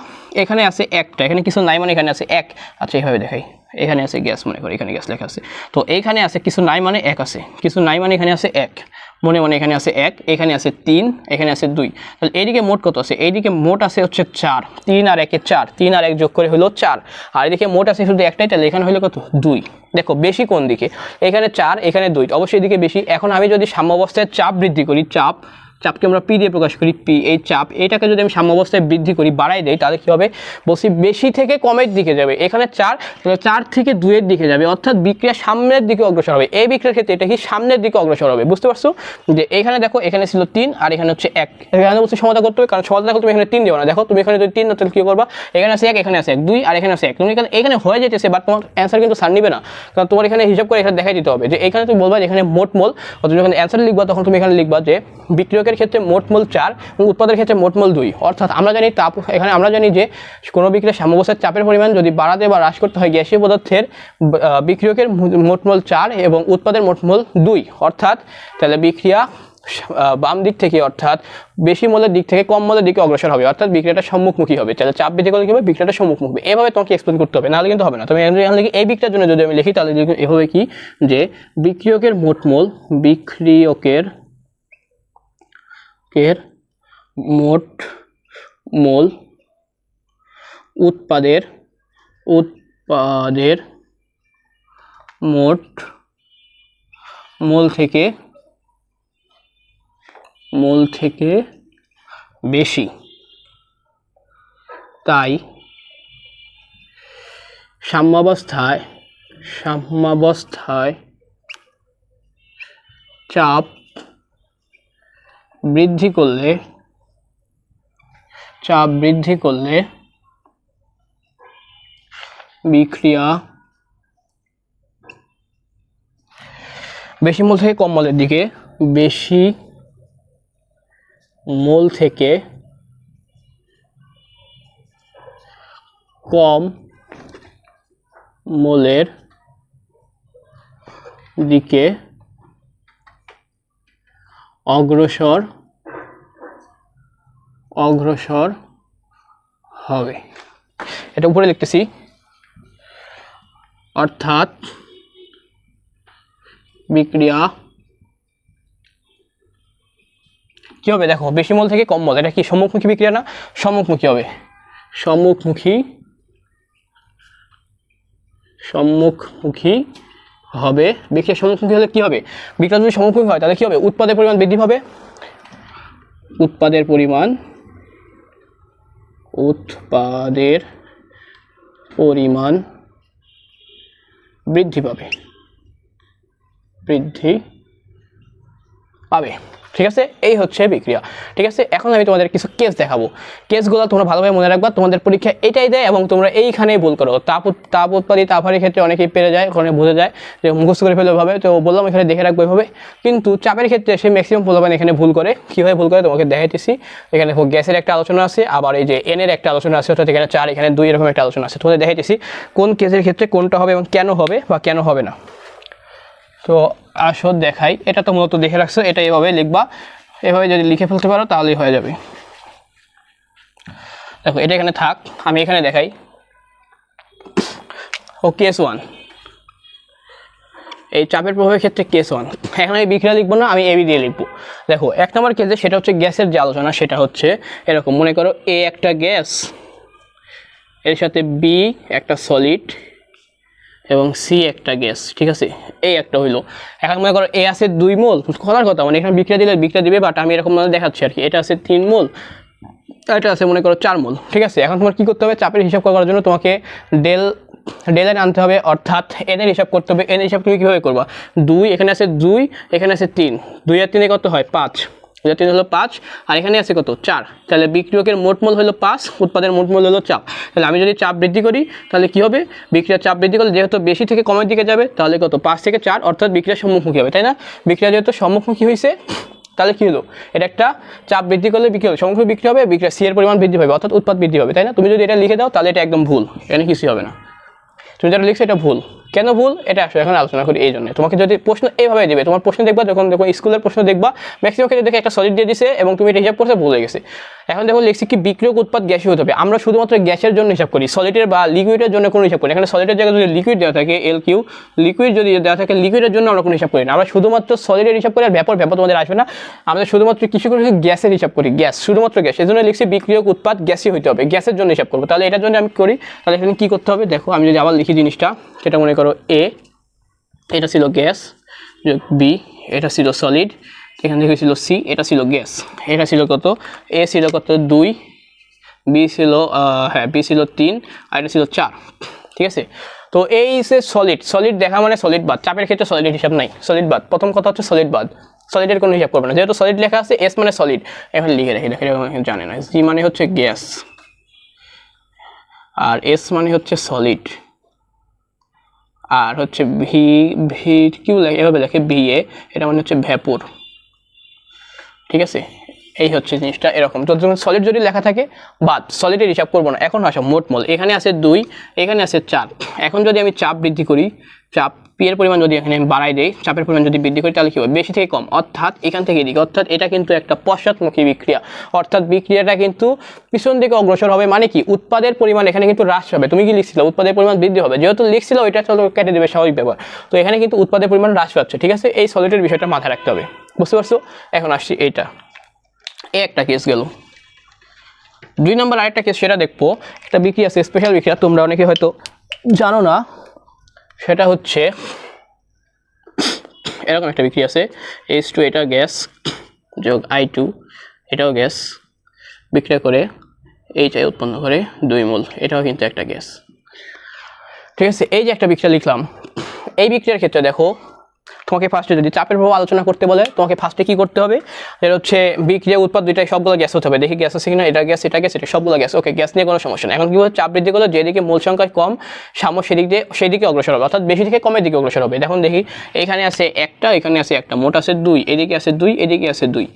এখানে আছে একটা, এখানে কিছু নাই মানে এখানে আছে 1। আচ্ছা এইভাবে দেখাই, এখানে আছে গ্যাস, মনে করি এখানে গ্যাস লেখা আছে, তো এইখানে আছে কিছু নাই মানে 1 আছে, কিছু নাই মানে এখানে আছে 1, মনে এখানে আছে 1, এখানে আছে 3, এখানে আছে 2। তাহলে এইদিকে মোট কত আছে? এইদিকে মোট আছে হচ্ছে 4, 3 আর 1 4, 3 আর 1 যোগ করে হলো 4। আর এদিকে মোট আছে শুধু একটাই, তাহলে এখানে হলো কত? 2। দেখো বেশি কোন দিকে? এখানে 4, এখানে 2, অবশ্যই এদিকে বেশি। এখন আমি যদি সাম্যাবস্থায় চাপ বৃদ্ধি করি, চাপকে আমরা পি দিয়ে প্রকাশ করি, পি, এই চাপ এটাকে যদি আমি সাম্যাবস্থায় বৃদ্ধি করি, বাড়াই দেই, তাহলে কী হবে? বলছি বেশি থেকে কমের দিকে যাবে। এখানে 4, তাহলে 4 থেকে 2-এর দিকে যাবে, অর্থাৎ বিক্রিয়া সামনের দিকে অগ্রসর হবে। এই বিক্রিয়ার ক্ষেত্রে এটা কি সামনের দিকে অগ্রসর হবে, বুঝতে পারছো? যে এখানে দেখো এখানে ছিল 3 আর এখানে হচ্ছে 1, এখানে বলছি সমতা করতে হবে, কারণ সমতা দেখো তুমি এখানে 3 দেবো না। দেখো তুমি এখানে যদি 3 না তাহলে কী করবা? এখানে আছে 1, এখানে আছে 1, 2 আর এখানে আছে 1, তুমি এখানে হয়ে যেতেছে, বাট তোমার অ্যান্সার কিন্তু স্যার নিবে না, কারণ তোমার এখানে হিসাব করে এখানে দেখাই দিতে হবে যে এখানে তুমি বলবা যে এখানে মোট মোল, অথবা যখন অ্যান্সার লিখবা তখন তুমি এখানে লিখবা যে বিক্রিয়কের ক্ষেত্রে মোট মোল 4 এবং উৎপাদের ক্ষেত্রে মোট মোল 2। অর্থাৎ আমরা জানি এখানে আমরা জানি যে কোনো বিক্রিয়ার সাম্যাবস্থার চাপের পরিমাণ যদি বাড়াতে বা হ্রাস করতে হয় গ্যাসীয় পদার্থের, বিক্রিয়কের মোট মোল 4 এবং উৎপাদের মোট মোল 2। অর্থাৎ তাহলে বিক্রিয়া বাম দিক থেকে, অর্থাৎ বেশি মোলের দিক থেকে কম মোলের দিকে অগ্রসর হবে, অর্থাৎ বিক্রিয়াটা সম্মুখমুখী হবে। তাহলে চাপ বৃদ্ধি করলে কি হবে? বিক্রিয়াটা সম্মুখমুখী হবে। এভাবে তোমাকে এক্সপ্লেন করতে হবে, নাহলে কিন্তু হবে না। তুমি এখানে এই বিক্রিয়ার জন্য যদি আমি লিখি তাহলে এভাবে কি, যে বিক্রিয়কের মোট মোল, বিক্রিয়কের এর মোট মোল উৎপাদের মোট মোল থেকে বেশি, তাই সাম্যাবস্থায় চাপ বৃদ্ধি করলে বিক্রিয়া বেশি মোল থেকে কম মোলের দিকে, বেশি মোল থেকে কম মোলের দিকে অগ্রসর হবে। এটা উপরে লিখতেছি, অর্থাৎ বিক্রিয়া কি হবে দেখো, বেশি মোল থেকে কম মোল, এটা কি সম্মুখমুখী বিক্রিয়া না? সম্মুখমুখী হবে, সম্মুখমুখী হবে। বিক্রিয়া সম্মুখমুখী হলে কি হবে? বিক্রিয়া যদি সম্মুখমুখী হয় তাহলে কি হবে? উৎপাদের পরিমাণ বৃদ্ধি পাবে, উৎপাদের পরিমাণ বৃদ্ধি পাবে। ঠিক আছে, এই হচ্ছে বিক্রিয়া। ঠিক আছে, এখন আমি তোমাদের কিছু কেস দেখাবো। কেসগুলো তোমরা ভালোভাবে মনে রাখবা, তোমাদের পরীক্ষা এটাই দেয় এবং তোমরা এইখানেই ভুল করো। তাপ উৎপাদী তাপহারির ক্ষেত্রে অনেকেই পেরে যায়, ওখানে বুঝে যায় যে মুখস্থ করে ফেলে ওইভাবে, তো বললাম এখানে দেখে রাখবো এভাবে। কিন্তু চাপের ক্ষেত্রে সে ম্যাক্সিমাম পোলাপান এখানে ভুল করে। কীভাবে ভুল করে তোমাকে দেখাইতেছি। এখানে গ্যাসের একটা আলোচনা আছে, আবার এই যে এনের একটা আলোচনা আছে, অর্থাৎ এখানে 4 এখানে 2 এরকম একটা আলোচনা আছে। তোমাদের দেখাইতেছি কোন কেসের ক্ষেত্রে কোনটা হবে এবং কেন হবে বা কেন হবে না। তো আসো দেখাই। এটা তো মূলত দেখে রাখছো, এটা এভাবে লিখবা, এভাবে যদি লিখে ফেলতে পারো তাহলেই হয়ে যাবে। দেখো এটা এখানে থাক, আমি এখানে দেখাই। ও কেস 1, এই চাপের প্রভাবের ক্ষেত্রে কেস 1। এখানে আমি বিক্রিয়া লিখবো না, আমি এবি দিয়ে লিখবো। দেখো 1 নম্বর কেসে সেটা হচ্ছে গ্যাসের যে আলোচনা, সেটা হচ্ছে এরকম। মনে করো এ একটা গ্যাস, এর সাথে বি একটা সলিড এবং সি একটা গ্যাস। ঠিক আছে, এই একটা হইলো। এখন মনে করো এ আছে 2 মোল, কথার কথা মানে এখানে বিক্রিয়া দিলে বিক্রিয়া দিবে, বাট আমি এরকম মানে দেখাচ্ছি আর কি। এটা আছে 3 মোল, এটা আছে মনে করো 4 মোল। ঠিক আছে, এখন তোমার কি করতে হবে? চাপের হিসাব করার জন্য তোমাকে ডেল এন আনতে হবে, অর্থাৎ এন এর হিসাব করতে হবে। এন এর হিসাব তুমি কীভাবে করবা? 2 এখানে আছে 2, এখানে আছে 3, 2 আর 3 কত হয়? 5, 2 আর 3 হলো 5, আর এখানে আছে কত? 4। তাহলে বিক্রিয়কের মোট মোল হলো 5, উৎপাদের মোট মোল হলো চাপ। তাহলে আমি যদি চাপ বৃদ্ধি করি তাহলে কি হবে? বিক্রিয়ার চাপ বৃদ্ধি করলে যেহেতু বেশি থেকে কমের দিকে যাবে, তাহলে কত? 5 থেকে 4, অর্থাৎ বিক্রিয়া সম্মুখমুখী হবে, তাই না? বিক্রিয়া যেহেতু সম্মুখমুখী হয়েছে, তাহলে কি হলো? এটা একটা চাপ বৃদ্ধি করলে বিক্রি হবে, সম্মুখমুখী বিক্রি হবে, বিক্রিয়া সি এর পরিমাণ বৃদ্ধি পাবে, অর্থাৎ উৎপাদ বৃদ্ধি হবে, তাই না? তুমি যদি এটা লিখে দাও তাহলে এটা একদম ভুল, এখানে কিছুই হবে না। তুমি যেটা লিখছো এটা ভুল। কেন ভুল এটা আসলে এখন আলোচনা করি। এই জন্য তোমাকে যদি প্রশ্ন এইভাবে দেবে, তোমার প্রশ্ন দেখবা যখন স্কুলের প্রশ্ন দেখবা, ম্যাক্সিমাম ক্ষেত্রে দেখে একটা সলিড দিয়ে দিছে এবং তুমি এটা হিসাব করতে ভুল হয়ে গেছে। এখন দেখো লিখছি কি বিক্রিয়ক উৎপাদ গ্যাসীয় হতে হবে। আমরা শুধুমাত্র গ্যাসের জন্য হিসাব করি, সলিডের বা লিকুইডের জন্য কোনো হিসাব করি। এখানে সলিডের জায়গায় যদি লিকুইড দেওয়া থাকে LQ, লিকুইড যদি দেওয়া থাকে লিকুইডের জন্য আমরা কোনো হিসাব করি না। আমরা শুধুমাত্র সলিডের হিসাব করি, আর ভ্যাপর তোমাদের আসবে না। আমরা শুধুমাত্র কিছু করে গ্যাসের হিসাব করি, গ্যাস, শুধুমাত্র গ্যাস। এই জন্য লিখছি বিক্রিয়ক উৎপাদ গ্যাসীয় হতে হবে, গ্যাসের জন্য হিসাব করবো। তাহলে এটার জন্য আমি করি, তাহলে এখানে কী করতে হবে? দেখো আমি যদি আবার লিখি জিনিসটা, সেটা মনে করো এ, এটা ছিল গ্যাস, বি এটা ছিল সলিড, এখান থেকে ছিল সি, এটা ছিল গ্যাস। এটা ছিল কত? এ ছিল কত? 2, বি ছিল বি ছিল 3, আর এটা ছিল 4। ঠিক আছে, তো এই যে সলিড দেখা মানে সলিড বাদ। চাপের ক্ষেত্রে সলিড হিসাব নাই, সলিড বাদ। প্রথম কথা হচ্ছে সলিড বাদ, সলিডের কোনো হিসাব করবে না। যেহেতু সলিড লেখা আছে, এস মানে সলিড, এখন লিখে রাখি, জানে না। জি মানে হচ্ছে গ্যাস, আর এস মানে হচ্ছে সলিড, আর হচ্ছে ভি কিউ লেখে, এভাবে লেখে VA, এটা মানে হচ্ছে ভ্যাপর। ঠিক আছে, এই হচ্ছে জিনিসটা এরকম। তো সলিড যদি লেখা থাকে বাদ, সলিডের হিসাব করবো না। এখন আসো মোট মোল, এখানে আছে 2, এখানে আছে 4। এখন যদি আমি চাপ বৃদ্ধি করি, চাপ পি এর পরিমাণ যদি এখানে আমি বাড়াই দেই, চাপের পরিমাণ যদি বৃদ্ধি করি, তাহলে কি হবে? বেশি থেকে কম, অর্থাৎ এখান থেকে এদিকে, অর্থাৎ এটা কিন্তু একটা পশ্চাৎমুখী বিক্রিয়া, অর্থাৎ বিক্রিয়াটা কিন্তু পিছন দিকে অগ্রসর হবে। মানে কি? উৎপাদের পরিমাণ এখানে কিন্তু হ্রাস হবে। তুমি কি লিখছিলে? উৎপাদের পরিমাণ বৃদ্ধি হবে, যেহেতু লিখছিল ওইটা চলো কেটে দেবে, স্বাভাবিক ব্যাপার। তো এখানে কিন্তু উৎপাদের পরিমাণ হ্রাস পাচ্ছে। ঠিক আছে, এই সলিডের বিষয়টা মাথায় রাখতে হবে, বুঝতে পারছো? এখন আসছি এইটা, এই একটা কেস গেল। 2 নম্বর আরেকটা কেস, সেটা দেখবো। একটা বিক্রিয়া আছে, স্পেশাল বিক্রিয়া, তোমরা অনেকে হয়তো জানো না। সেটা হচ্ছে এরকম একটা বিক্রিয়া আছে, H2 এটা গ্যাস যোগ I2 এটাও গ্যাস, বিক্রিয়া করে HI উৎপন্ন করে 2 মোল, এটাও কিন্তু একটা গ্যাস। ঠিক আছে, এই যে একটা বিক্রিয়া লিখলাম, এই বিক্রিয়ার ক্ষেত্রে দেখো তোমাকে ফার্স্টে যদি চাপের প্রভাব আলোচনা করতে বলে, তোমাকে ফার্স্টে কি করতে হবে, এটা হচ্ছে বিক্রিয়া উৎপাদ দুইটাই সবগুলো গ্যাস হতে হবে। দেখি গ্যাস আছে কিনা, এটা গ্যাস এটা গ্যাস এটা সবগুলো গ্যাস। ওকে, গ্যাস নিয়ে কোনো সমস্যা নেই। এখন কি হবে, চাপ বৃদ্ধি করলে যেদিকে মোল সংখ্যা কম সাম্য সেদিকে অগ্রসর হবে, অর্থাৎ বেশি থেকে কমের দিকে অগ্রসর হবে। দেখুন দেখি, এখানে আছে একটা, এখানে আছে একটা, মোট আছে 2, এদিকে আছে 2, এদিকে আছে 2।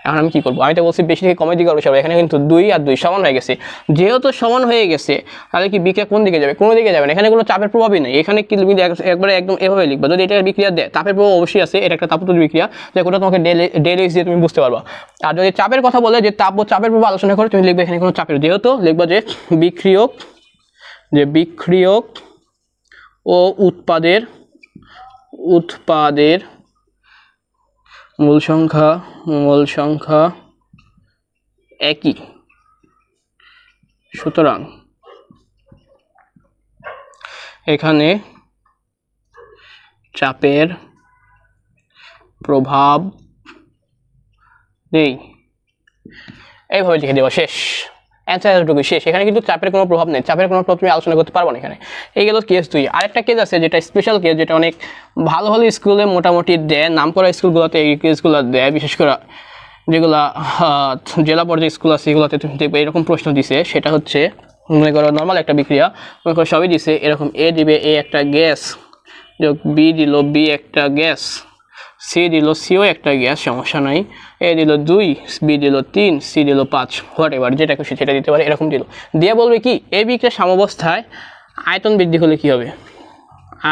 এখন আমি কি করবো, আমি তো বলছি বেশি থেকে কমের দিকে অগ্রসর হবে, এখানে কিন্তু 2 আর 2 সমান হয়ে গেছে। যেহেতু সমান হয়ে গেছে, তাহলে কি বিক্রিয়া কোন দিকে যাবে, কোনো দিকে যাবে না, এখানে কোনো চাপের প্রভাবই নেই। এখানে কি তুমি একবারে একদম এভাবে লিখবা, যদি এটা বিক্রিয়া দেয় তাপের প্রভাব অবশ্যই আছে, এটা একটা তাপোত্তর বিক্রিয়া, যে কোনটা তোমাকে ডেলি দিয়ে তুমি বুঝতে পারবা। আর যদি চাপের কথা বলে, যে চাপের প্রভাব আলোচনা করে, তুমি লিখবে এখানে কোনো চাপের, যেহেতু লিখবা যে বিক্রিয়ক ও উৎপাদের মূল সংখ্যা একই, সুতরাং এখানে চাপের প্রভাব নেই, এইভাবে লিখে দেওয়া, শেষ। অ্যান্সার এতটুকু, শেষ। এখানে কিন্তু চাপের কোনো প্রভাব নেই, চাপের কোনো প্রভাব তুমি আলোচনা করতে পারবো না এখানে। এই গেল কেস 2। আরেকটা কেস আছে যেটা স্পেশাল কেস, যেটা অনেক ভালো ভালো স্কুলে মোটামুটি দেয়, নাম করা স্কুলগুলোতে এই কেসগুলো দেয়, বিশেষ করে যেগুলা জেলা পর্যায়ে স্কুল আছে এগুলোতে তুমি দেখবে এরকম প্রশ্ন দিছে। সেটা হচ্ছে মনে করো নর্মাল একটা বিক্রিয়া, মনে করো সবই দিছে এরকম, এ দিবে এ একটা গ্যাস, যোগ বি দিল বি একটা গ্যাস, সি দিল সিও একটা গ্যাস, সমস্যা নাই, এ দিল 2, বি দিল 3, সি দিল 5, হোয়াট এভার যেটা খুশি সেটা দিতে পারে। এরকম দিল দিয়ে বলবে কি, এই বিক্রিয়ার সাম্যাবস্থায় আয়তন বৃদ্ধি করলে কি হবে,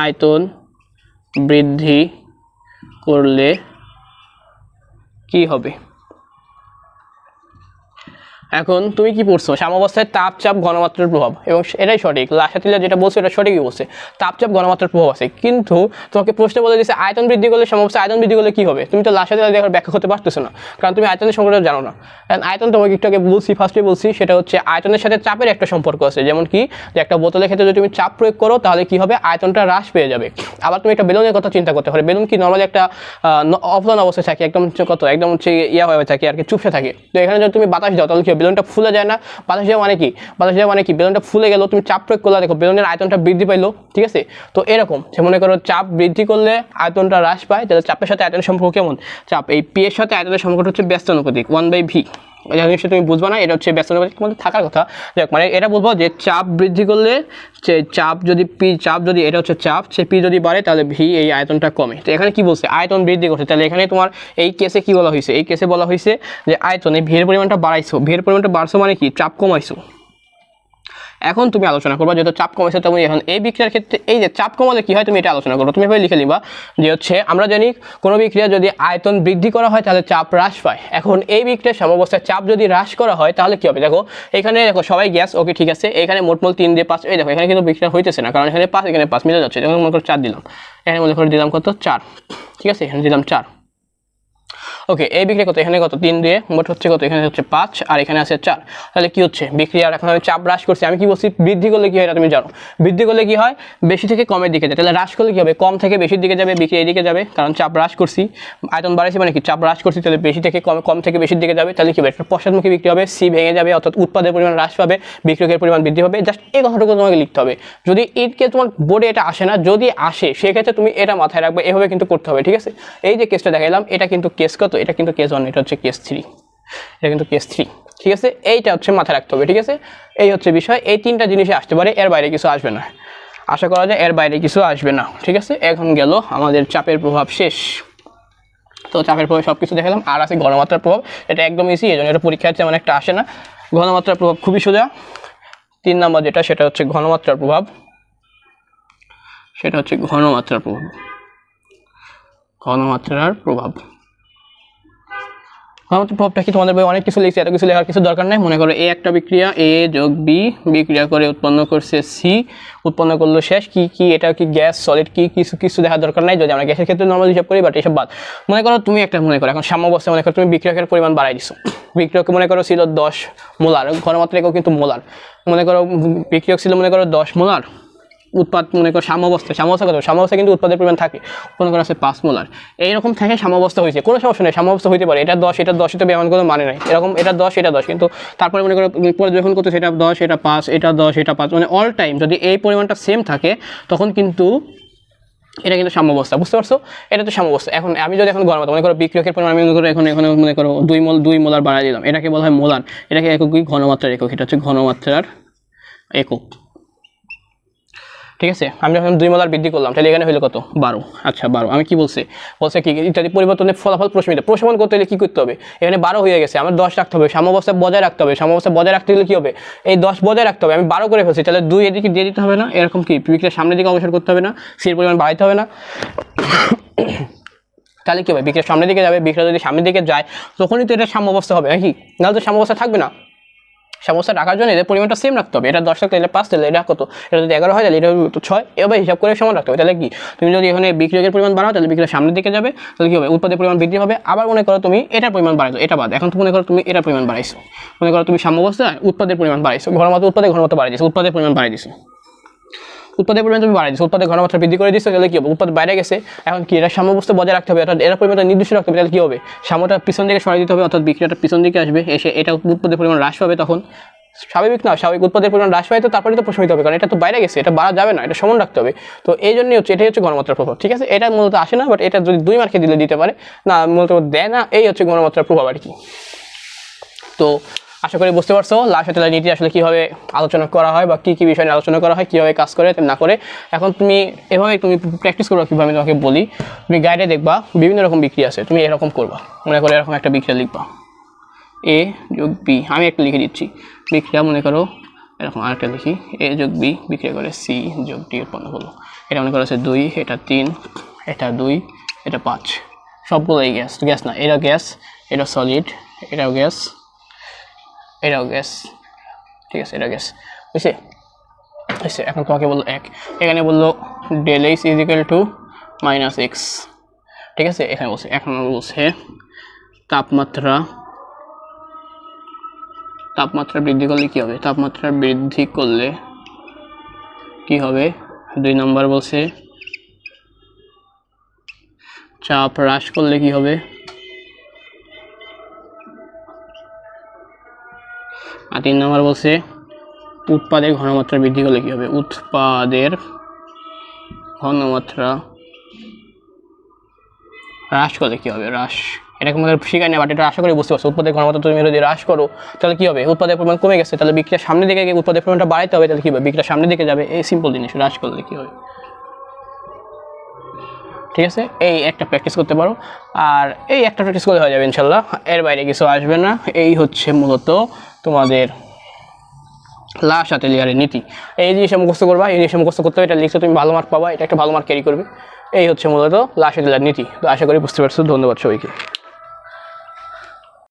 আয়তন বৃদ্ধি করলে কি হবে। এখন তুমি কি পড়ছো, সাম্যাবস্থায় তাপচাপ ঘনমাত্রার প্রভাব, এবং এটাই সঠিক। লাসাতিলা যেটা বলছে এটা সঠিকই বলছে, তাপচাপ ঘনমাত্রার প্রভাব আছে। কিন্তু তোমাকে প্রশ্ন বলে দিচ্ছে আয়তন বৃদ্ধি করলে, সাম্যাবস্থায় আয়তন বৃদ্ধি করলে কি হবে, তুমি তো লাসাতিলা দেখার ব্যাখ্যা করতে পারতেছো না, কারণ তুমি আয়তনের সংখ্যাটা জানো না। কারণ আয়তন তোমাকে একটু আগে বলছি, ফার্স্টে বলছি, সেটা হচ্ছে আয়তনের সাথে চাপের একটা সম্পর্ক আছে। যেমন কি, যে একটা বোতলের ক্ষেত্রে যদি তুমি চাপ প্রয়োগ করো তাহলে কি হবে, আয়তনটা হ্রাস পেয়ে যাবে। আবার তুমি একটা বেলুনের কথা চিন্তা করতে পারো, বেলুন কি নর্মালি একটা অফলান অবস্থায় থাকে, একদম একদম হচ্ছে ইয়া হয়ে থাকে আর কি, চুপসে থাকে। তো এখানে যদি তুমি বাতাস দাও তাহলে কি বেলুনটা ফুলে যায় না, বাতাস দেওয়া মানে কি, বেলুনটা ফুলে গেল, তুমি চাপ প্রয়োগ করলে দেখো বেলুনের আয়তনটা বৃদ্ধি পাইলো। ঠিক আছে, তো এরকম যে মনে করো চাপ বৃদ্ধি করলে আয়তনটা হ্রাস পায়, তাহলে চাপের সাথে আয়তনের সম্পর্ক কেমন, চাপ এই পি এর সাথে আয়তনের সম্পর্কটা হচ্ছে ব্যস্তানুপাতিক, 1/v। এটা জিনিসটা তুমি বুঝবা না, এটা হচ্ছে ব্যস্তানুপাতিক মধ্যে থাকার কথা। যাক, মানে এটা বলবো যে চাপ বৃদ্ধি করলে, চাপ যদি এটা হচ্ছে চাপ, সে পি যদি বাড়ে তাহলে ভি এই আয়তনটা কমে। তো এখানে কি বলছে, আয়তন বৃদ্ধি করছে, তাহলে এখানে তোমার এই কেসে কি বলা হয়েছে, এই কেসে বলা হয়েছে যে আয়তনে ভির পরিমাণটা বাড়াইছো, ভির পরিমাণটা বাড়ছো মানে কি, চাপ কমাইছো। এখন তুমি আলোচনা করবা যেহেতু চাপ কমেছে, তুমি এখন এই বিক্রিয়ার ক্ষেত্রে এই যে চাপ কমালে কি হয় তুমি এটা আলোচনা করো। তুমি এভাবে লিখে নিবা যে হচ্ছে আমরা জানি কোনো বিক্রিয়া যদি আয়তন বৃদ্ধি করা হয় তাহলে চাপ হ্রাস পায়। এখন এই বিক্রিয়ার সাম্যাবস্থায় চাপ যদি হ্রাস করা হয় তাহলে কি হবে, দেখো এখানে দেখো সবাই গ্যাস, ওকে ঠিক আছে, এখানে মোট 3 দিয়ে 5, এই দেখো এখানে কিন্তু বিক্রিয়া হইতেছে না, কারণ এখানে 5 এখানে 5 মিলে যাচ্ছে। যখন মনে করো 4 দিলাম, এখানে মনে করো দিলাম কত 4, ঠিক আছে, এখানে দিলাম 4। ওকে, এই বিক্রিয়া কত, এখানে কত 3 দিয়ে মোট হচ্ছে কত, এখানে হচ্ছে 5 আর এখানে আছে 4। তাহলে কি হচ্ছে, বিক্রিয়ার এখন আমি চাপ হ্রাস করছি। আমি কি বলছি, বৃদ্ধি করলে কি হয় এটা তুমি জানো, বৃদ্ধি করলে কি হয় বেশি থেকে কমের দিকে যায়, তাহলে হ্রাস করলে কি হবে, কম থেকে বেশির দিকে যাবে, বিক্রিয়া এদিকে যাবে, কারণ চাপ হ্রাস করছি, আয়তন বাড়াইছি মানে কি চাপ হ্রাস করছি, তাহলে বেশি থেকে কম থেকে বেশির দিকে যাবে, তাহলে কি হবে, একটা পশ্চাৎমুখী বিক্রিয়া হবে, সি ভেঙে যাবে, অর্থাৎ উৎপাদের পরিমাণ হ্রাস পাবে, বিক্রিয়কের পরিমাণ বৃদ্ধি পাবে। জাস্ট এই কথাটুকু তোমাকে লিখতে হবে। যদি এইকে তোমার বোর্ডে এটা আসে না, যদি আসে সেক্ষেত্রে তুমি এটা মাথায় রাখবে, এভাবে কিন্তু করতে হবে। ঠিক আছে, এই যে কেসটা দেখাইলাম এটা কিন্তু কেস কত, এটা কিন্তু কেস 1, এটা হচ্ছে কেস 3, এটা কিন্তু কেস 3। ঠিক আছে, এইটা হচ্ছে মাথায় রাখতে হবে। ঠিক আছে, এই হচ্ছে বিষয়, এই 3টা জিনিসে আসতে পারে, এর বাইরে কিছু আসবে না, আশা করা যায় এর বাইরে কিছু আসবে না। ঠিক আছে, এখন গেল আমাদের চাপের প্রভাব শেষ। তো চাপের প্রভাব সব কিছু দেখালাম, আর আছে ঘনমাত্রার প্রভাব, এটা একদম ইজি, এই জন্য এটা পরীক্ষার তেমন একটা আসে না। ঘনমাত্রার প্রভাব খুবই সোজা, 3 নম্বর যেটা সেটা হচ্ছে ঘনমাত্রার প্রভাব, সেটা হচ্ছে ঘনমাত্রার প্রভাব। ঘনমাত্রার প্রভাবটা কি তোমাদের বই অনেক কিছু লিখছে, এত কিছু লেখার কিছু দরকার নেই। মনে করো এ একটা বিক্রিয়া, এ যোগ বি বিক্রিয়া করে উৎপন্ন করছে সি, উৎপন্ন করলো শেষ কি কি, এটা কি গ্যাস সলিড কি, কিছু কিছু দেখার দরকার নাই যদি আমরা গ্যাসের ক্ষেত্রে নর্মাল হিসাব করি, বাট এসব বাদ। মনে করো তুমি একটা মনে করো এখন সাম্যাবস্থায় মনে করো তুমি বিক্রিয়কের পরিমাণ বাড়াই দিছো, বিক্রিয়ক মনে করো ছিল 10 মোলার, ঘনমাত্রা একক কিন্তু মোলার, মনে করো বিক্রিয়ক ছিল মনে করো 10 মোলার, উৎপাদ মনে করো সাম্যাবস্থা কত, সাম্যাবস্থা কিন্তু উৎপাদের পরিমাণ থাকে, উৎপন্ন করা আছে 5 মোলার, এইরকম থাকে সাম্যাবস্থা হয়েছে, কোনো সমস্যা নেই, সাম্যাবস্থা হইতে পারে, এটা 10 এটা 10 তো এমন কোনো মানে নাই, এরকম এটা 10 এটা 10, কিন্তু তারপরে মনে করো পরে যখন করতে সেটা 10 এটা 5 এটা 10 এটা 5, মানে অল টাইম যদি এই পরিমাণটা সেম থাকে তখন কিন্তু এটা কিন্তু সাম্যাবস্থা, বুঝতে পারছো? এটা তো সাম্যাবস্থা। এখন আমি যদি এখন ঘনমাত্রা মনে করো বিক্রিয়কের পরিমাণ আমি মনে করো এখন মনে করো 2 মোলার বাড়াই দিলাম, এটাকে বলা হয় মোলার, এটাকে একক ঘনমাত্রার একক, এটা হচ্ছে ঘনমাত্রার একক, ঠিক আছে? আমি যখন 2 মোলার বৃদ্ধি করলাম তাহলে এখানে হলো কত 12, আচ্ছা 12, আমি কি বলছে কি ইত্যাদি পরিবর্তনের ফলাফল প্রশমিত করতে হলে কি করতে হবে, এখানে 12 হয়ে গেছে, আমার 10 রাখতে হবে, সাম্যাবস্থা বজায় রাখতে হবে, সাম্যাবস্থা বজায় রাখতে হলে কি হবে, এই 10 বজায় রাখতে হবে, আমি 12 করে ফেলছি, তাহলে 2 এদিকে দিয়ে দিতে হবে না, এরকম কি বিক্রিয়ার সামনের দিকে অগ্রসর করতে হবে না, সির পরিমাণ বাড়াইতে হবে না, তাহলে কি হবে বিক্রিয়ার সামনের দিকে যাবে, বিক্রিয়া যদি সামনের দিকে যায় তখনই তো এটা সাম্যাবস্থা হবে নাকি, নাহলে তো সাম্যাবস্থা থাকবে না। সমস্যা রাখার জন্য এদের পরিমাণটা সেম রাখতে হবে, এটা 10 রাখতে এটা 5, তাহলে এটা কত, এটা যদি 11 হয় তাহলে এটা 6, এভাবে হিসাব করে সমান রাখতে হবে। তাহলে কি তুমি যদি এখানে বিক্রিয়কের পরিমাণ বাড়াও তাহলে বিক্রিয়ার সামনের দিকে যাবে, তাহলে কি হবে উৎপাদের পরিমাণ বৃদ্ধি হবে। আবার মনে করো তুমি এটার পরিমাণ বাড়াইছো, এটা বাদ, এখন তুমি মনে করো তুমি এটার পরিমাণ বাড়াইছো, মনে করো তুমি সাম্যাবস্থায় উৎপাদের পরিমাণ বাড়াইছো, ঘনমাত্রা ঘনমাত্রা বাড়াই দিছো, উৎপাদের পরিমাণ বাড়াই দিছো, উৎপাদের পরিমাণ তুমি বাড়াই দিচ্ছ, উৎপাদের ঘনমাত্রা বৃদ্ধি করে দিচ্ছ, তাহলে কি হবে উৎপাদ বাইরে গেছে, এখন কি এটা সাম্যাবস্থা বজায় রাখতে হবে, অর্থাৎ এর পরিমাণটা নির্দিষ্ট রাখতে হবে, তাহলে কি হবে সাম্যটা পিছন দিকে সরাই দিতে হবে, অর্থাৎ বিক্রিয়াটা পিছন দিকে আসবে, এসে এটা উৎপাদের পরিমাণ হ্রাস পাবে, তখন স্বাভাবিক না, স্বাভাবিক উৎপাদের পরিমাণ হ্রাস পায় তো তারপরে তো প্রশমিত হবে, কারণ এটা তো বাইরে গেছে, এটা বাড়া যাবে না, এটা সমান রাখতে হবে। তো এই জন্যই হচ্ছে এটাই হচ্ছে ঘনমাত্রার প্রভাব, ঠিক আছে? এটা মূলত আসে না, বাট এটা যদি 2 মার্কে দিলে দিতে পারে না, মূলত দেয় না, এই হচ্ছে ঘনমাত্রার প্রভাব আর কি। তো আশা করি বুঝতে পারছো লাসাতেলার নীতি আসলে কীভাবে আলোচনা করা হয় বা কী কী বিষয় নিয়ে আলোচনা করা হয়, কীভাবে কাজ করে না করে। এখন তুমি এভাবে তুমি প্র্যাকটিস করবা, কীভাবে আমি তোমাকে বলি, তুমি গাইডে দেখবা বিভিন্ন রকম বিক্রিয়া আছে, তুমি এরকম করবা, মনে করো এরকম একটা বিক্রিয়া লিখবা এ যোগ বি, আমি একটা লিখে দিচ্ছি বিক্রিয়া, মনে করো এরকম আরেকটা লিখি এ যোগ বি বিক্রিয়া করে সি যোগ ডি উৎপন্ন করলো, এটা মনে করো আছে 2, এটা 3, এটা 2, এটা 5, সবগুলোই গ্যাস, গ্যাস না এটা গ্যাস, এটা সলিড, এটাও গ্যাস, এটাও গ্যাস, ঠিক আছে, এটা গ্যাস, বুঝছে? বুঝছে? এখন তোমাকে বললো এখানে বললো del H is equal to -x, ঠিক আছে? এখানে বলছে, এখন বলছে তাপমাত্রা বৃদ্ধি করলে কি হবে, তাপমাত্রা বৃদ্ধি করলে কি হবে, 2 নম্বর বলছে চাপ হ্রাস করলে কি হবে, আর 3 নম্বর বলছে উৎপাদের ঘনমাত্রা বৃদ্ধি করলে কি হবে, উৎপাদের ঘনমাত্রা হ্রাস করলে কি হবে, হ্রাস, এটা আমাদের শিখায় না, বাট এটা আশা করি বুঝতে পারছো। উৎপাদের ঘনমাত্রা তুমি যদি হ্রাস করো তাহলে কি হবে, উৎপাদের পরিমাণ কমে গেছে, তাহলে বিক্রিয়ার সামনের দিকে গিয়ে উৎপাদের পরিমাণটা বাড়াইতে হবে, তাহলে কি হবে বিক্রিয়ার সামনের দিকে যাবে, এই সিম্পল জিনিস, হ্রাস করলে কি হবে, ঠিক আছে? এই একটা প্র্যাকটিস করতে পারো, আর এই একটা প্র্যাকটিস করলে হয়ে যাবে ইনশাল্লাহ, এর বাইরে কিছু আসবে না। এই হচ্ছে মূলত তোমাদের লাসাতেলিয়ারের নীতি, এই জিনিসটা মুখস্থ করবা, এই জিনিসটা মুখস্থ করতে হবে, এটা লিখতে তুমি ভালো মার্ক পাবা, এটা একটা ভালো মার্ক ক্যারি করবে, এই হচ্ছে মূলত লাসাতেলিয়ার নীতি। তো আশা করি বুঝতে পারছো, ধন্যবাদ সবাইকে।